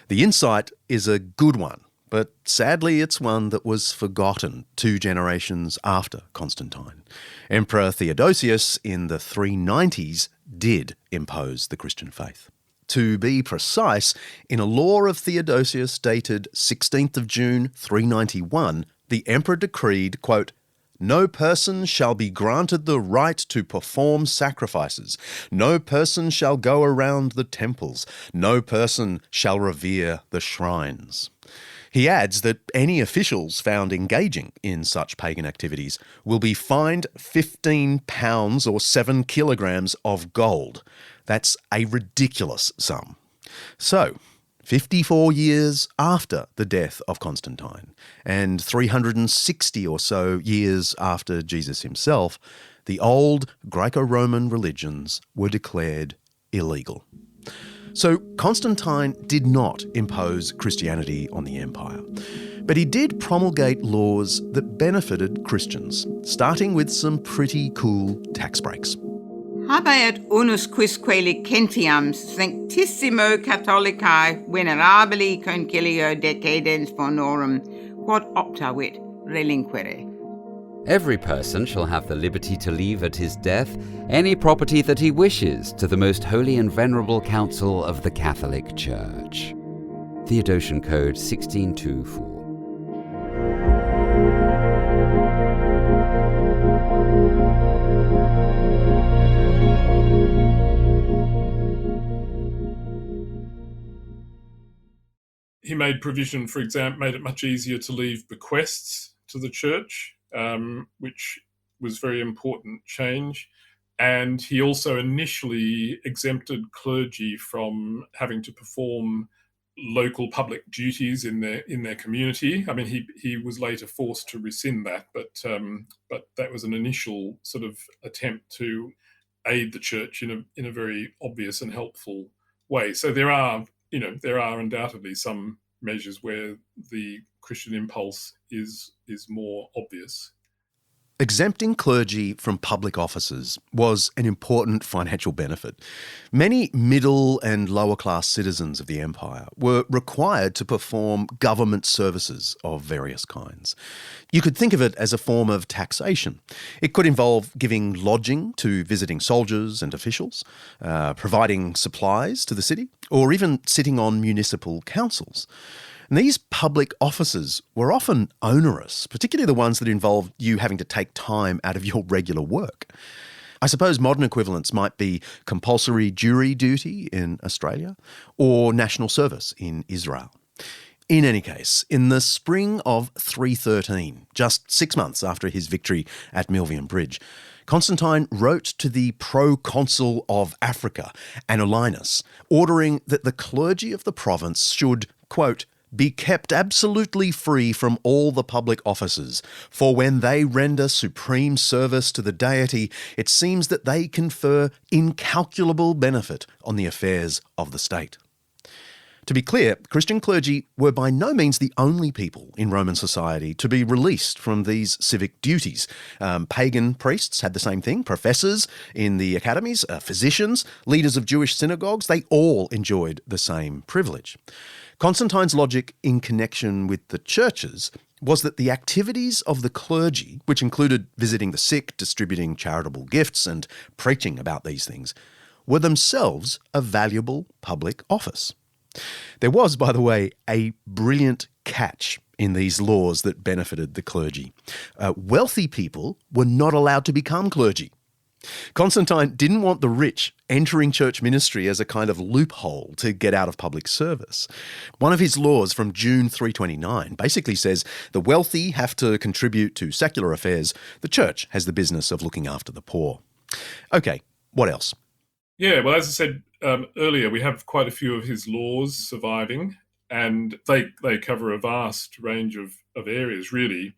The insight is a good one, but sadly it's one that was forgotten 2 generations after Constantine. Emperor Theodosius in the 390s did impose the Christian faith. To be precise, in a law of Theodosius dated 16th of June 391, the emperor decreed, quote, "No person shall be granted the right to perform sacrifices. No person shall go around the temples. No person shall revere the shrines." He adds that any officials found engaging in such pagan activities will be fined 15 pounds or 7 kilograms of gold. That's a ridiculous sum. So, 54 years after the death of Constantine, and 360 or so years after Jesus himself, the old Greco-Roman religions were declared illegal. So Constantine did not impose Christianity on the empire, but he did promulgate laws that benefited Christians, starting with some pretty cool tax breaks.
Habeat unus quisque licentiam sanctissimo Catholicae venerabili concilio decadens bonorum, quod optavit relinquere.
Every person shall have the liberty to leave at his death any property that he wishes to the most holy and venerable council of the Catholic Church. Theodosian Code 1624.
He made provision, for example, made it much easier to leave bequests to the church, which was very important change. And he also initially exempted clergy from having to perform local public duties in their community. I mean, he was later forced to rescind that, but that was an initial sort of attempt to aid the church in a very obvious and helpful way. So there are undoubtedly some measures where the Christian impulse is more obvious.
Exempting clergy from public offices was an important financial benefit. Many middle and lower class citizens of the empire were required to perform government services of various kinds. You could think of it as a form of taxation. It could involve giving lodging to visiting soldiers and officials, providing supplies to the city, or even sitting on municipal councils. And these public offices were often onerous, particularly the ones that involved you having to take time out of your regular work. I suppose modern equivalents might be compulsory jury duty in Australia or national service in Israel. In any case, in the spring of 313, just 6 months after his victory at Milvian Bridge, Constantine wrote to the proconsul of Africa, Anulinus, ordering that the clergy of the province should, quote, be kept absolutely free from all the public offices, for when they render supreme service to the deity, it seems that they confer incalculable benefit on the affairs of the state. To be clear, Christian clergy were by no means the only people in Roman society to be released from these civic duties. Pagan priests had the same thing. Professors in the academies, physicians, leaders of Jewish synagogues, they all enjoyed the same privilege. Constantine's logic in connection with the churches was that the activities of the clergy, which included visiting the sick, distributing charitable gifts, and preaching about these things, were themselves a valuable public office. There was, by the way, a brilliant catch in these laws that benefited the clergy. Wealthy people were not allowed to become clergy. Constantine didn't want the rich entering church ministry as a kind of loophole to get out of public service. One of his laws from June 329 basically says the wealthy have to contribute to secular affairs. The church has the business of looking after the poor. Okay, what else?
Yeah, well, as I said earlier, we have quite a few of his laws surviving, and they cover a vast range of areas, really.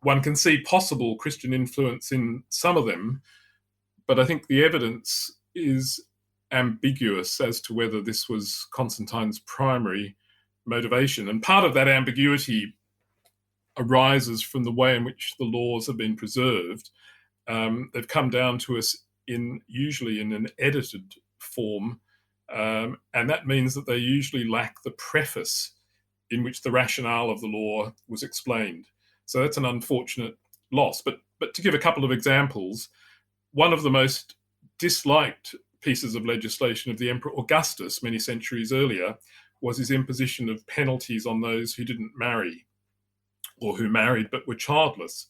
One can see possible Christian influence in some of them, but I think the evidence is ambiguous as to whether this was Constantine's primary motivation. And part of that ambiguity arises from the way in which the laws have been preserved. They've come down to us usually in an edited form, and that means that they usually lack the preface in which the rationale of the law was explained. So that's an unfortunate loss. But to give a couple of examples, one of the most disliked pieces of legislation of the Emperor Augustus many centuries earlier was his imposition of penalties on those who didn't marry or who married but were childless.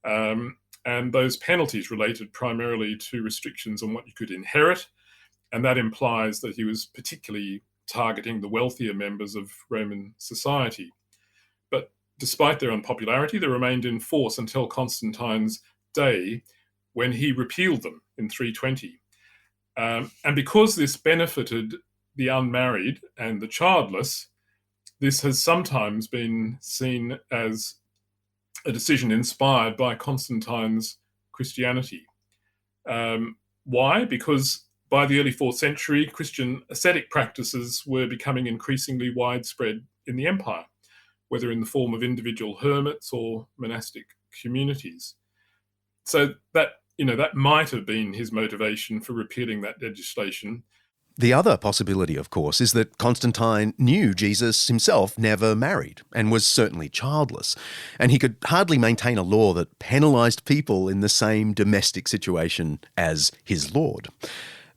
And those penalties related primarily to restrictions on what you could inherit, and that implies that he was particularly targeting the wealthier members of Roman society. But despite their unpopularity, they remained in force until Constantine's day, when he repealed them in 320. And because this benefited the unmarried and the childless, this has sometimes been seen as a decision inspired by Constantine's Christianity. Why? Because by the early 4th century, Christian ascetic practices were becoming increasingly widespread in the empire, whether in the form of individual hermits or monastic communities. So that might have been his motivation for repealing that legislation.
The other possibility, of course, is that Constantine knew Jesus himself never married and was certainly childless, and he could hardly maintain a law that penalised people in the same domestic situation as his lord.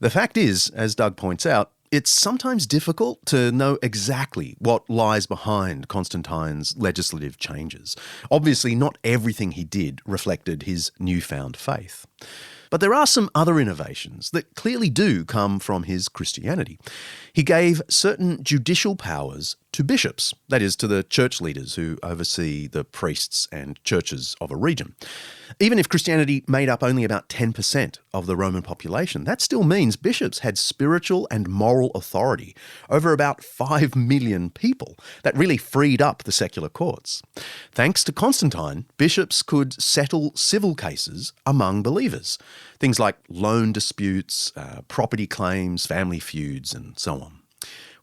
The fact is, as Doug points out, it's sometimes difficult to know exactly what lies behind Constantine's legislative changes. Obviously, not everything he did reflected his newfound faith. But there are some other innovations that clearly do come from his Christianity. He gave certain judicial powers to bishops, that is, to the church leaders who oversee the priests and churches of a region. Even if Christianity made up only about 10% of the Roman population, that still means bishops had spiritual and moral authority over about 5 million people. That really freed up the secular courts. Thanks to Constantine, bishops could settle civil cases among believers. Things like loan disputes, property claims, family feuds, and so on.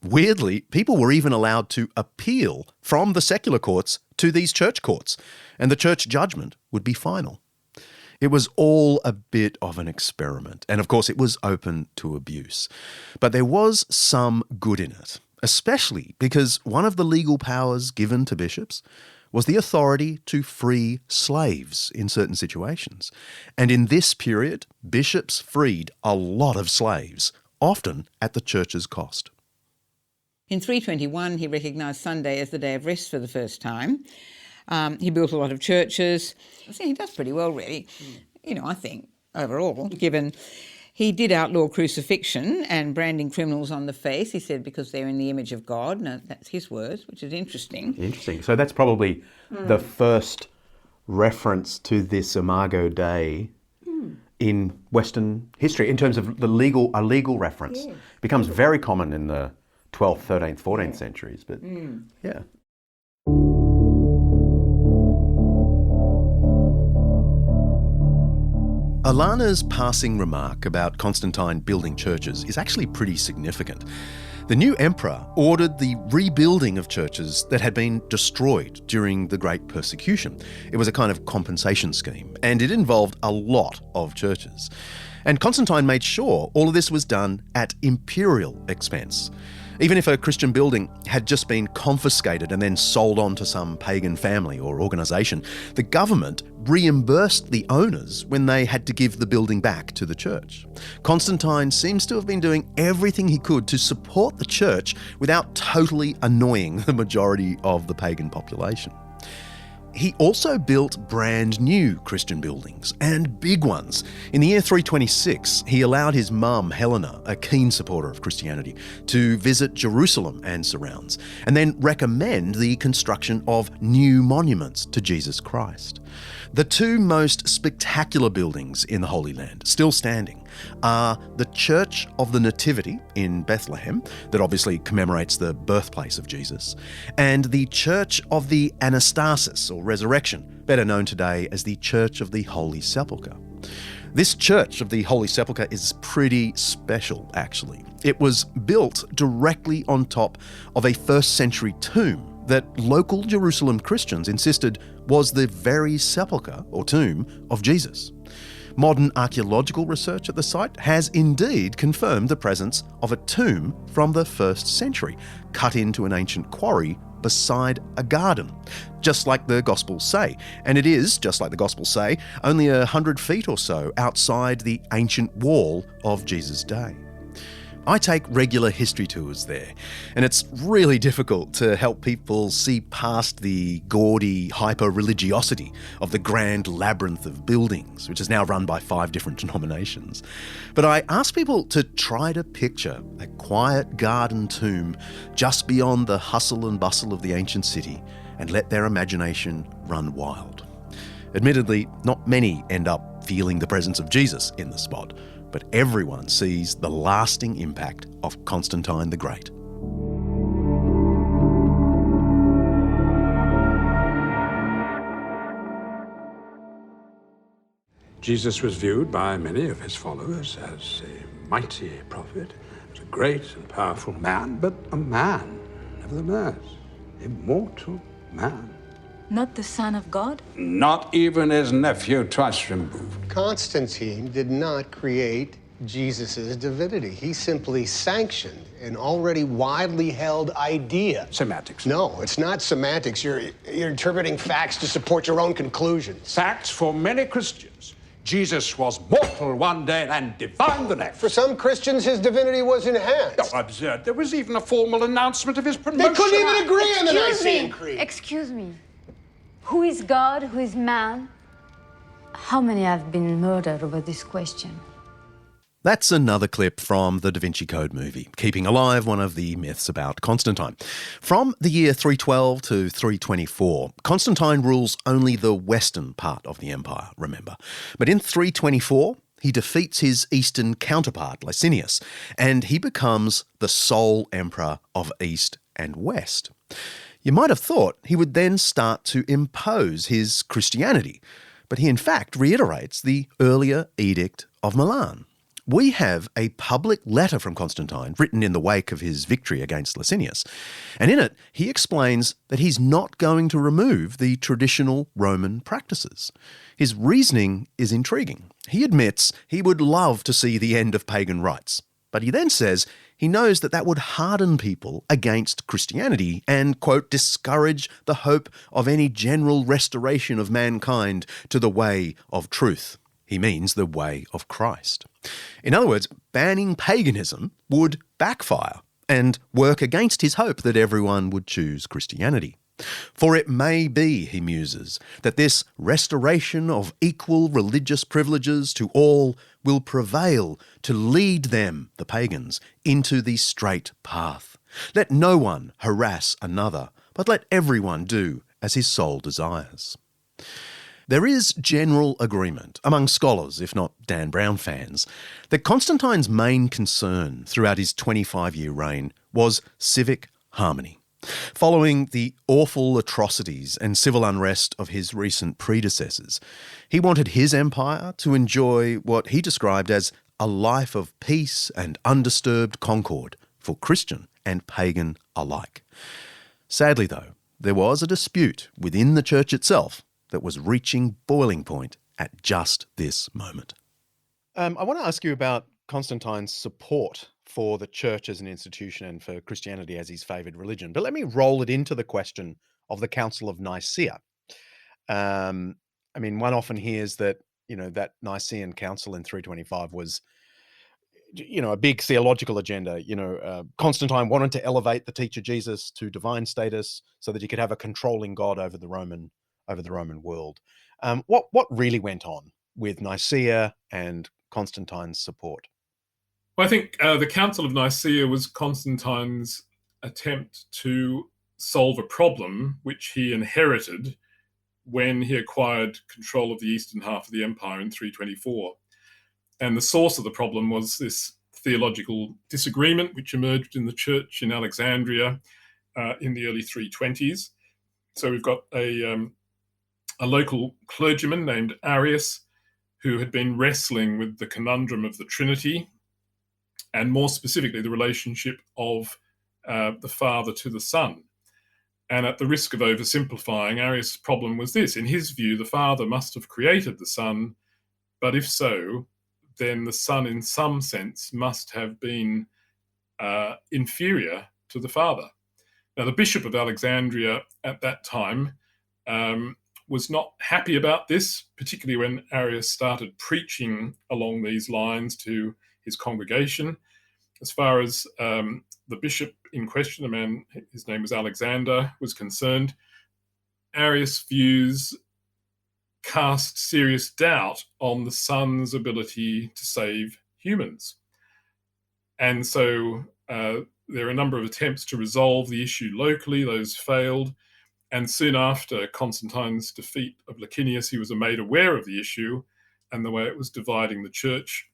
Weirdly, people were even allowed to appeal from the secular courts to these church courts, and the church judgment would be final. It was all a bit of an experiment, and of course it was open to abuse. But there was some good in it, especially because one of the legal powers given to bishops was the authority to free slaves in certain situations. And in this period, bishops freed a lot of slaves, often at the church's cost.
In 321, he recognised Sunday as the day of rest for the first time. He built a lot of churches. So he does pretty well, really, I think, overall, given he did outlaw crucifixion and branding criminals on the face, he said, because they're in the image of God. No, that's his words, which is interesting.
Interesting. So that's probably the first reference to this Imago Dei in Western history, in terms of a legal reference. Yes. Becomes very common in the 12th, 13th, 14th centuries, but yeah.
Alana's passing remark about Constantine building churches is actually pretty significant. The new emperor ordered the rebuilding of churches that had been destroyed during the Great Persecution. It was a kind of compensation scheme, and it involved a lot of churches. And Constantine made sure all of this was done at imperial expense. Even if a Christian building had just been confiscated and then sold on to some pagan family or organisation, the government reimbursed the owners when they had to give the building back to the church. Constantine seems to have been doing everything he could to support the church without totally annoying the majority of the pagan population. He also built brand new Christian buildings, and big ones. In the year 326, he allowed his mum, Helena, a keen supporter of Christianity, to visit Jerusalem and surrounds, and then recommend the construction of new monuments to Jesus Christ. The two most spectacular buildings in the Holy Land, still standing, are the Church of the Nativity in Bethlehem, that obviously commemorates the birthplace of Jesus, and the Church of the Anastasis, or Resurrection, better known today as the Church of the Holy Sepulchre. This Church of the Holy Sepulchre is pretty special, actually. It was built directly on top of a first century tomb that local Jerusalem Christians insisted was the very sepulchre or tomb of Jesus. Modern archaeological research at the site has indeed confirmed the presence of a tomb from the 1st century, cut into an ancient quarry beside a garden, just like the Gospels say. And it is, just like the Gospels say, only 100 feet or so outside the ancient wall of Jesus' day. I take regular history tours there, and it's really difficult to help people see past the gaudy hyper-religiosity of the grand labyrinth of buildings, which is now run by 5 different denominations. But I ask people to try to picture a quiet garden tomb just beyond the hustle and bustle of the ancient city and let their imagination run wild. Admittedly, not many end up feeling the presence of Jesus in the spot, but everyone sees the lasting impact of Constantine the Great.
Jesus was viewed by many of his followers as a mighty prophet, as a great and powerful man, but a man, nevertheless, immortal man.
Not the Son of God?
Not even his nephew twice removed.
Constantine did not create Jesus' divinity. He simply sanctioned an already widely held idea.
Semantics.
No, it's not semantics. You're interpreting facts to support your own conclusions.
Facts for many Christians. Jesus was mortal one day and divine the next.
For some Christians, his divinity was enhanced.
Oh, absurd. There was even a formal announcement of his promotion.
They couldn't even agree on the Nicene Creed.
Excuse me. Who is God? Who is man? How many have been murdered over this question?
That's another clip from the Da Vinci Code movie, keeping alive one of the myths about Constantine. From the year 312 to 324, Constantine rules only the western part of the empire, remember. But in 324, he defeats his eastern counterpart, Licinius, and he becomes the sole emperor of East and West. You might have thought he would then start to impose his Christianity, but he in fact reiterates the earlier Edict of Milan. We have a public letter from Constantine written in the wake of his victory against Licinius, and in it he explains that he's not going to remove the traditional Roman practices. His reasoning is intriguing. He admits he would love to see the end of pagan rites, but he then says he knows that that would harden people against Christianity and, quote, discourage the hope of any general restoration of mankind to the way of truth. He means the way of Christ. In other words, banning paganism would backfire and work against his hope that everyone would choose Christianity. For it may be, he muses, that this restoration of equal religious privileges to all will prevail to lead them, the pagans, into the straight path. Let no one harass another, but let everyone do as his soul desires. There is general agreement among scholars, if not Dan Brown fans, that Constantine's main concern throughout his 25-year reign was civic harmony. Following the awful atrocities and civil unrest of his recent predecessors, he wanted his empire to enjoy what he described as a life of peace and undisturbed concord for Christian and pagan alike. Sadly, though, there was a dispute within the church itself that was reaching boiling point at just this moment. I want to ask you about Constantine's support for the church as an institution and for Christianity as his favoured religion. But let me roll it into the question of the Council of Nicaea. One often hears that, that Nicene Council in 325 was, a big theological agenda. Constantine wanted to elevate the teacher Jesus to divine status so that he could have a controlling God over the Roman world. What really went on with Nicaea and Constantine's support?
Well, I think the Council of Nicaea was Constantine's attempt to solve a problem which he inherited when he acquired control of the eastern half of the empire in 324. And the source of the problem was this theological disagreement which emerged in the church in Alexandria in the early 320s. So we've got a local clergyman named Arius who had been wrestling with the conundrum of the Trinity, and more specifically, the relationship of the Father to the Son. And at the risk of oversimplifying, Arius' problem was this. In his view, the Father must have created the Son, but if so, then the Son in some sense must have been inferior to the Father. Now, the Bishop of Alexandria at that time was not happy about this, particularly when Arius started preaching along these lines to his congregation. As far as the bishop in question, a man, his name was Alexander, was concerned, Arius' views cast serious doubt on the Son's ability to save humans. And so there are a number of attempts to resolve the issue locally. Those failed. And soon after Constantine's defeat of Licinius, he was made aware of the issue and the way it was dividing the church.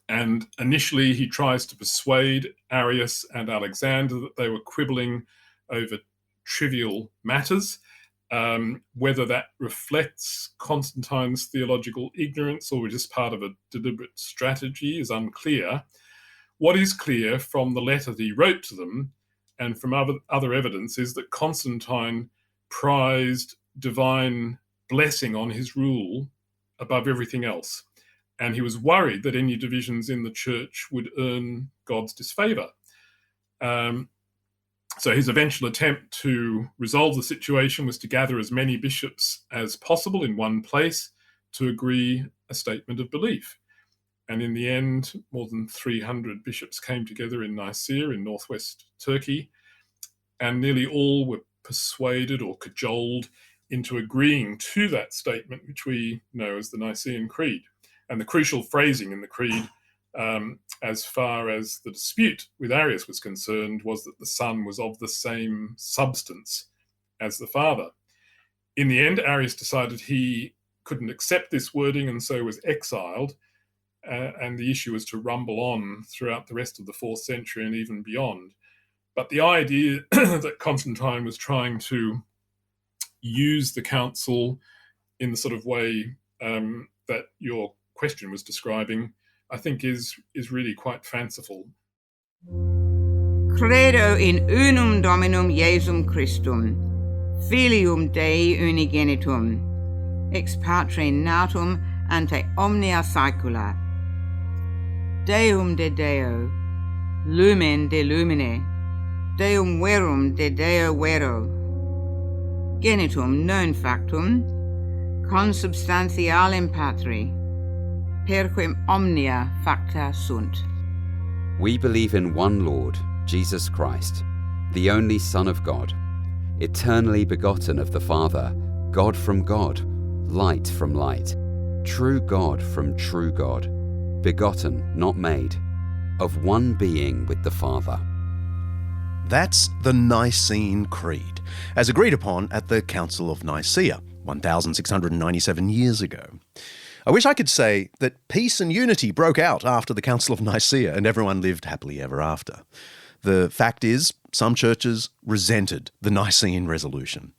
And initially, he tries to persuade Arius and Alexander that they were quibbling over trivial matters. Whether that reflects Constantine's theological ignorance or just part of a deliberate strategy is unclear. What is clear from the letter that he wrote to them and from other evidence is that Constantine prized divine blessing on his rule above everything else. And he was worried that any divisions in the church would earn God's disfavour. So his eventual attempt to resolve the situation was to gather as many bishops as possible in one place to agree a statement of belief. And in the end, more than 300 bishops came together in Nicaea in northwest Turkey, and nearly all were persuaded or cajoled into agreeing to that statement, which we know as the Nicene Creed. And the crucial phrasing in the creed, as far as the dispute with Arius was concerned, was that the Son was of the same substance as the Father. In the end, Arius decided he couldn't accept this wording and so was exiled, and the issue was to rumble on throughout the rest of the 4th century and even beyond. But the idea that Constantine was trying to use the council in the sort of way that your question was describing, I think is really quite fanciful.
Credo in unum Dominum Jesum Christum, Filium Dei unigenitum, ex Patre natum ante omnia saecula, Deum de Deo, Lumen de Lumine, Deum verum de Deo vero, genitum non factum, consubstantialem Patri, perquem omnia facta sunt.
We believe in one Lord, Jesus Christ, the only Son of God, eternally begotten of the Father, God from God, light from light, true God from true God, begotten, not made, of one being with the Father.
That's the Nicene Creed, as agreed upon at the Council of Nicaea, 1,697 years ago. I wish I could say that peace and unity broke out after the Council of Nicaea and everyone lived happily ever after. The fact is, some churches resented the Nicene resolution.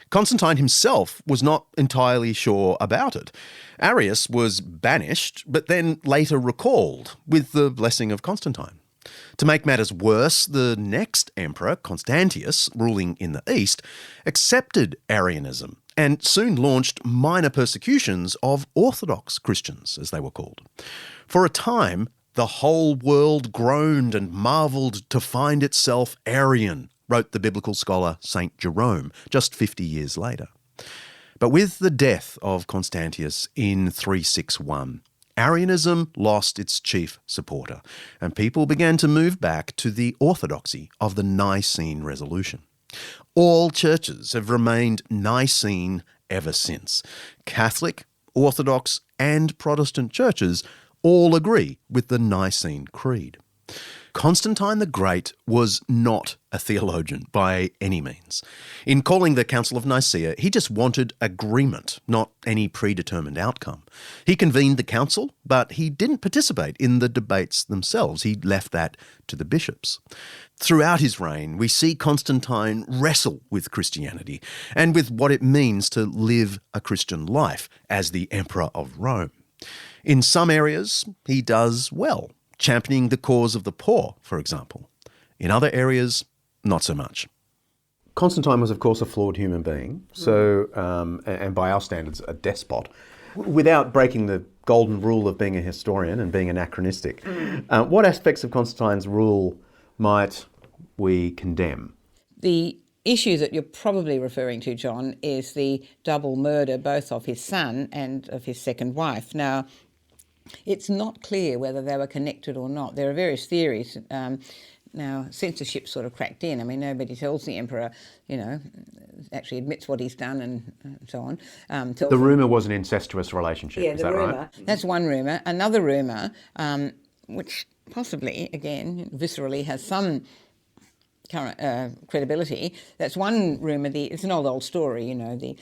Constantine himself was not entirely sure about it. Arius was banished, but then later recalled with the blessing of Constantine. To make matters worse, the next emperor, Constantius, ruling in the east, accepted Arianism and soon launched minor persecutions of Orthodox Christians, as they were called. For a time, the whole world groaned and marvelled to find itself Arian, wrote the biblical scholar St. Jerome just 50 years later. But with the death of Constantius in 361, Arianism lost its chief supporter, and people began to move back to the orthodoxy of the Nicene resolution. All churches have remained Nicene ever since. Catholic, Orthodox, and Protestant churches all agree with the Nicene Creed. Constantine the Great was not a theologian by any means. In calling the Council of Nicaea, he just wanted agreement, not any predetermined outcome. He convened the council, but he didn't participate in the debates themselves. He left that to the bishops. Throughout his reign, we see Constantine wrestle with Christianity and with what it means to live a Christian life as the Emperor of Rome. In some areas, he does well, championing the cause of the poor, for example. In other areas, not so much.
Constantine was, of course, a flawed human being, so and by our standards, a despot, without breaking the golden rule of being a historian and being anachronistic. What aspects of Constantine's rule might we condemn?
The issue that you're probably referring to, John, is the double murder both of his son and of his second wife. Now, it's not clear whether they were connected or not. There are various theories. Now, censorship sort of cracked in. I mean, nobody tells the emperor, actually admits what he's done and so on.
The rumour was an incestuous relationship, is that right?
That's one rumour. Another rumour, which possibly, again, viscerally has some current credibility. That's one rumour. It's an old story, the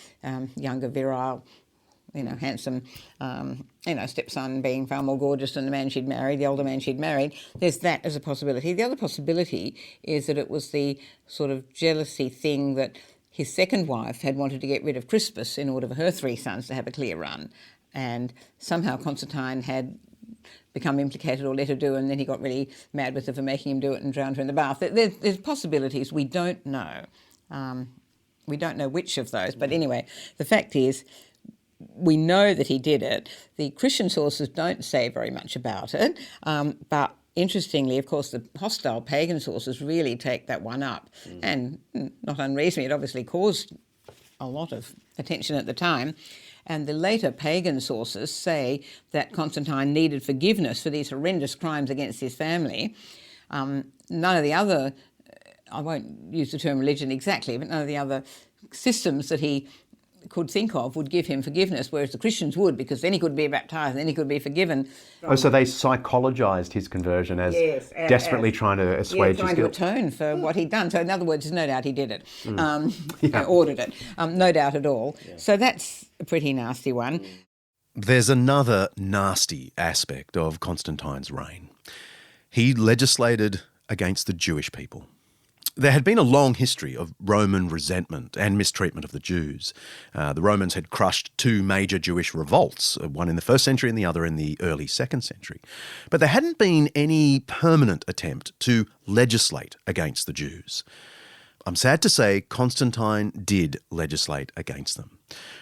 younger, virile, handsome, stepson being far more gorgeous than the man she'd married, the older man she'd married. There's that as a possibility. The other possibility is that it was the sort of jealousy thing that his second wife had wanted to get rid of Crispus in order for her three sons to have a clear run. And somehow Constantine had become implicated or let her do, and then he got really mad with her for making him do it and drowned her in the bath. There's possibilities. We don't know. We don't know which of those. But anyway, the fact is, we know that he did it. The Christian sources don't say very much about it, but interestingly, of course, the hostile pagan sources really take that one up. And not unreasonably, it obviously caused a lot of attention at the time. And the later pagan sources say that Constantine needed forgiveness for these horrendous crimes against his family. None of the other, I won't use the term religion exactly, but none of the other systems that he could think of would give him forgiveness, whereas the Christians would, because then he could be baptised and then he could be forgiven.
Oh, so they psychologised his conversion as desperately trying to assuage his guilt.
Trying to atone for what he'd done. So in other words, there's no doubt he did it, ordered it, no doubt at all. Yeah. So that's a pretty nasty one.
There's another nasty aspect of Constantine's reign. He legislated against the Jewish people. There had been a long history of Roman resentment and mistreatment of the Jews. The Romans had crushed two major Jewish revolts, one in the 1st century and the other in the early 2nd century. But there hadn't been any permanent attempt to legislate against the Jews. I'm sad to say Constantine did legislate against them.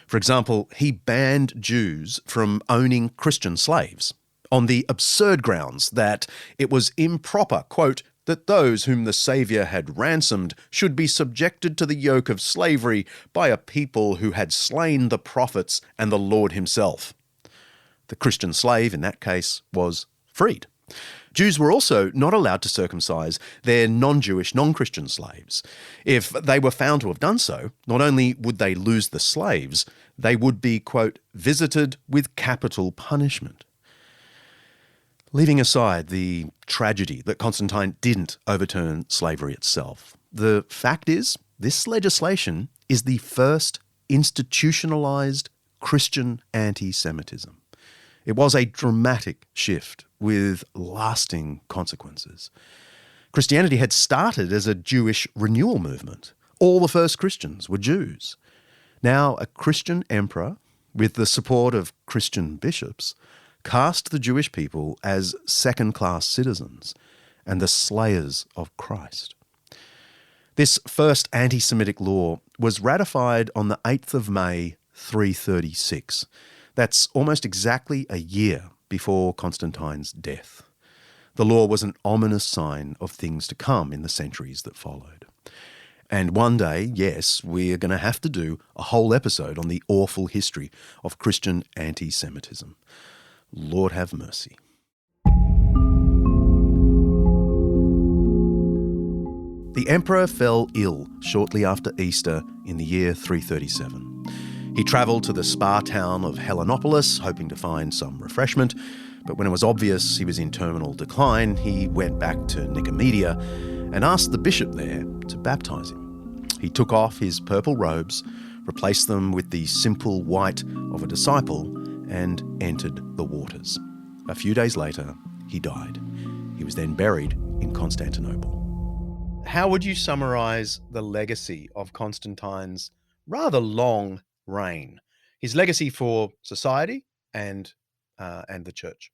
For example, he banned Jews from owning Christian slaves on the absurd grounds that it was improper, quote, that those whom the Saviour had ransomed should be subjected to the yoke of slavery by a people who had slain the prophets and the Lord himself. The Christian slave, in that case, was freed. Jews were also not allowed to circumcise their non-Jewish, non-Christian slaves. If they were found to have done so, not only would they lose the slaves, they would be, quote, visited with capital punishment. Leaving aside the tragedy that Constantine didn't overturn slavery itself, the fact is this legislation is the first institutionalised Christian anti-Semitism. It was a dramatic shift with lasting consequences. Christianity had started as a Jewish renewal movement. All the first Christians were Jews. Now a Christian emperor, with the support of Christian bishops, cast the Jewish people as second-class citizens and the slayers of Christ. This first anti-Semitic law was ratified on the 8th of May, 336. That's almost exactly a year before Constantine's death. The law was an ominous sign of things to come in the centuries that followed. And one day, yes, we're going to have to do a whole episode on the awful history of Christian anti-Semitism. Lord have mercy. The emperor fell ill shortly after Easter in the year 337. He travelled to the spa town of Helenopolis, hoping to find some refreshment, but when it was obvious he was in terminal decline, he went back to Nicomedia and asked the bishop there to baptise him. He took off his purple robes, replaced them with the simple white of a disciple, and entered the waters. A few days later, he died. He was then buried in Constantinople. How would you summarise the legacy of Constantine's rather long reign? His legacy for society and the church?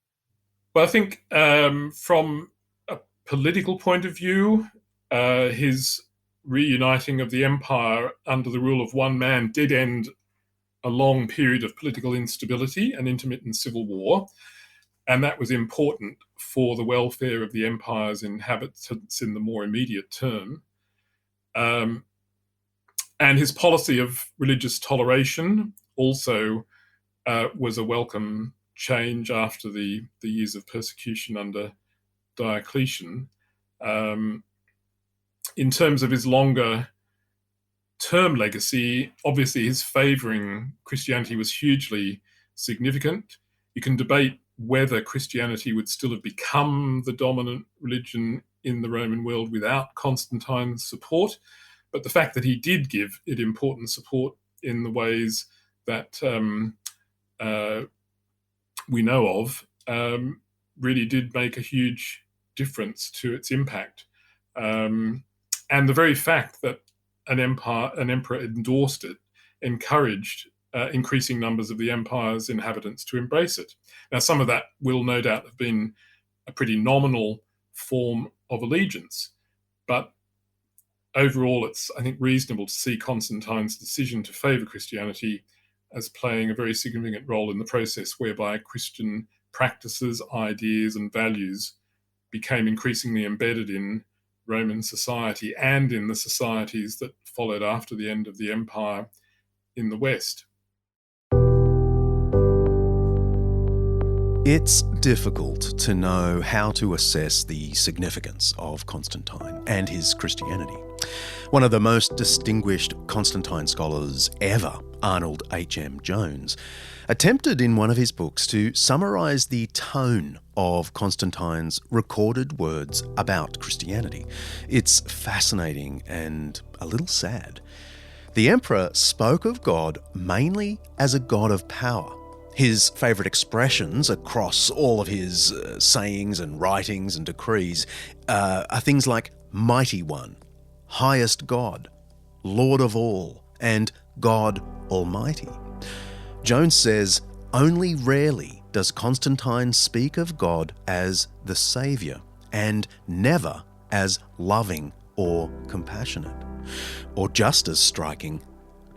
Well, I think from a political point of view, his reuniting of the empire under the rule of one man did end a long period of political instability and intermittent civil war, and that was important for the welfare of the empire's inhabitants in the more immediate term. And his policy of religious toleration also was a welcome change after the years of persecution under Diocletian. In terms of his longer term legacy, obviously his favouring Christianity was hugely significant. You can debate whether Christianity would still have become the dominant religion in the Roman world without Constantine's support, but the fact that he did give it important support in the ways that we know of really did make a huge difference to its impact. And the very fact that an emperor endorsed it encouraged increasing numbers of the empire's inhabitants to embrace it. Now, some of that will no doubt have been a pretty nominal form of allegiance, but overall it's, I think, reasonable to see Constantine's decision to favour Christianity as playing a very significant role in the process whereby Christian practices, ideas and values became increasingly embedded in Roman society and in the societies that followed after the end of the empire in the West.
It's difficult to know how to assess the significance of Constantine and his Christianity. One of the most distinguished Constantine scholars ever, Arnold H.M. Jones, attempted in one of his books to summarise the tone of Constantine's recorded words about Christianity. It's fascinating and a little sad. The emperor spoke of God mainly as a God of power. His favourite expressions across all of his sayings and writings and decrees are things like Mighty One, Highest God, Lord of All, and God Almighty. Jones says, only rarely does Constantine speak of God as the Saviour, and never as loving or compassionate. Or just as striking,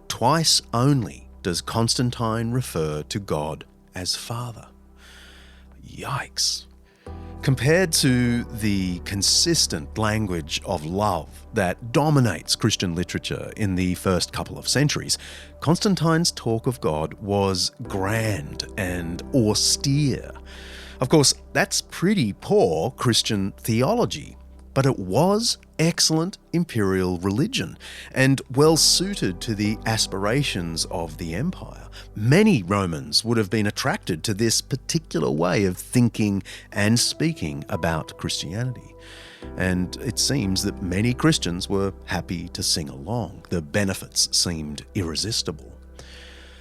twice only does Constantine refer to God as Father. Yikes. Compared to the consistent language of love that dominates Christian literature in the first couple of centuries, Constantine's talk of God was grand and austere. Of course, that's pretty poor Christian theology, but it was excellent imperial religion and well suited to the aspirations of the empire. Many Romans would have been attracted to this particular way of thinking and speaking about Christianity. And it seems that many Christians were happy to sing along. The benefits seemed irresistible.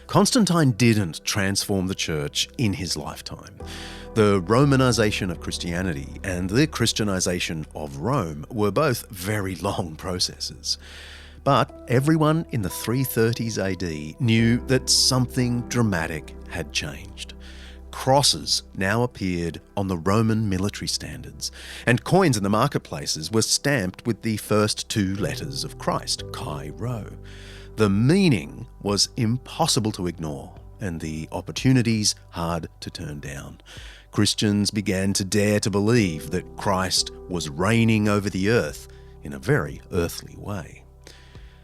Constantine didn't transform the church in his lifetime. The Romanization of Christianity and the Christianization of Rome were both very long processes. But everyone in the 330s AD knew that something dramatic had changed. Crosses now appeared on the Roman military standards, and coins in the marketplaces were stamped with the first two letters of Christ, Chi Rho. The meaning was impossible to ignore, and the opportunities hard to turn down. Christians began to dare to believe that Christ was reigning over the earth in a very earthly way.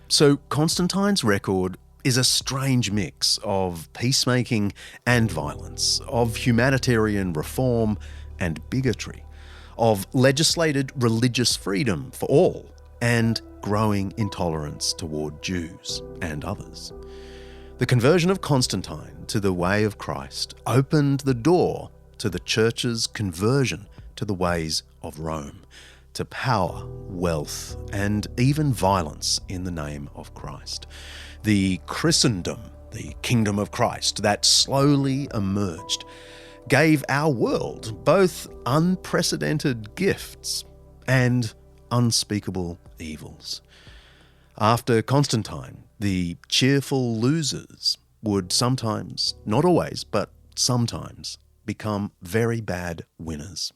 So Constantine's record is a strange mix of peacemaking and violence, of humanitarian reform and bigotry, of legislated religious freedom for all and growing intolerance toward Jews and others. The conversion of Constantine to the way of Christ opened the door to the church's conversion to the ways of Rome, to power, wealth, and even violence in the name of Christ. The Christendom, the kingdom of Christ, that slowly emerged, gave our world both unprecedented gifts and unspeakable evils. After Constantine, the cheerful losers would sometimes, not always, but sometimes, become very bad winners.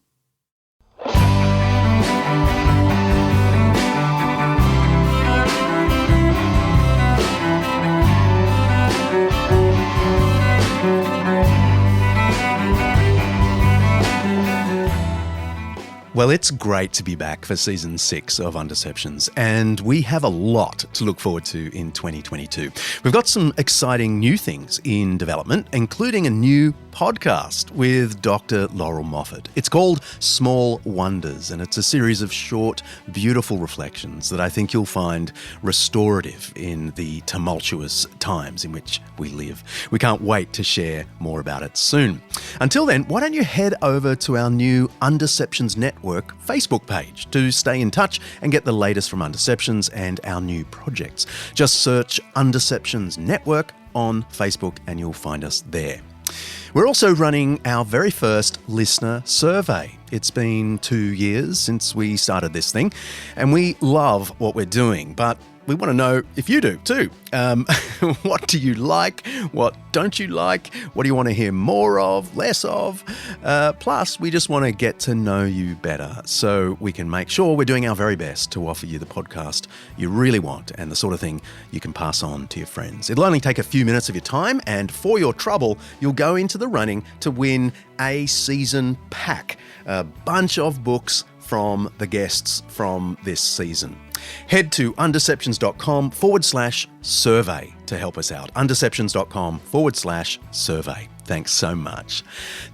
Well, it's great to be back for Season 6 of Undeceptions, and we have a lot to look forward to in 2022. We've got some exciting new things in development, including a new podcast with Dr. Laurel Moffat. It's called Small Wonders, and it's a series of short, beautiful reflections that I think you'll find restorative in the tumultuous times in which we live. We can't wait to share more about it soon. Until then, why don't you head over to our new Undeceptions Network Facebook page to stay in touch and get the latest from Undeceptions and our new projects. Just search Undeceptions Network on Facebook and you'll find us there. We're also running our very first listener survey. It's been 2 years since we started this thing, and we love what we're doing, but we want to know if you do too. What do you like? What don't you like? What do you want to hear more of, less of? Plus, we just want to get to know you better so we can make sure we're doing our very best to offer you the podcast you really want and the sort of thing you can pass on to your friends. It'll only take a few minutes of your time, and for your trouble, you'll go into the running to win a season pack, a bunch of books from the guests from this season. Head to undeceptions.com/survey to help us out. Undeceptions.com/survey. Thanks so much.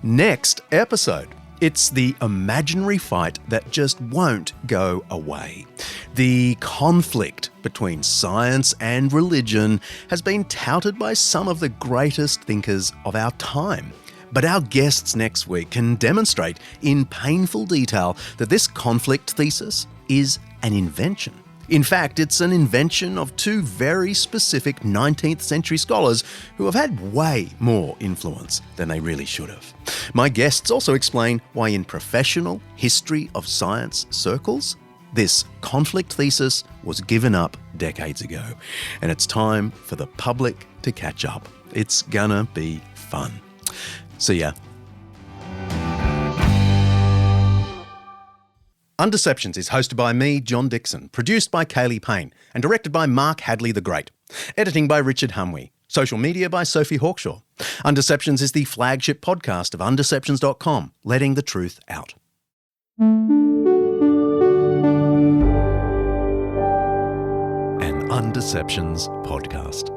Next episode, it's the imaginary fight that just won't go away. The conflict between science and religion has been touted by some of the greatest thinkers of our time. But our guests next week can demonstrate in painful detail that this conflict thesis is an invention. In fact, it's an invention of two very specific 19th century scholars who have had way more influence than they really should have. My guests also explain why in professional history of science circles, this conflict thesis was given up decades ago, and it's time for the public to catch up. It's gonna be fun. See ya. Undeceptions is hosted by me, John Dixon, produced by Kaylee Payne, and directed by Mark Hadley the Great. Editing by Richard Humwee. Social media by Sophie Hawkshaw. Undeceptions is the flagship podcast of Undeceptions.com, letting the truth out. An Undeceptions podcast.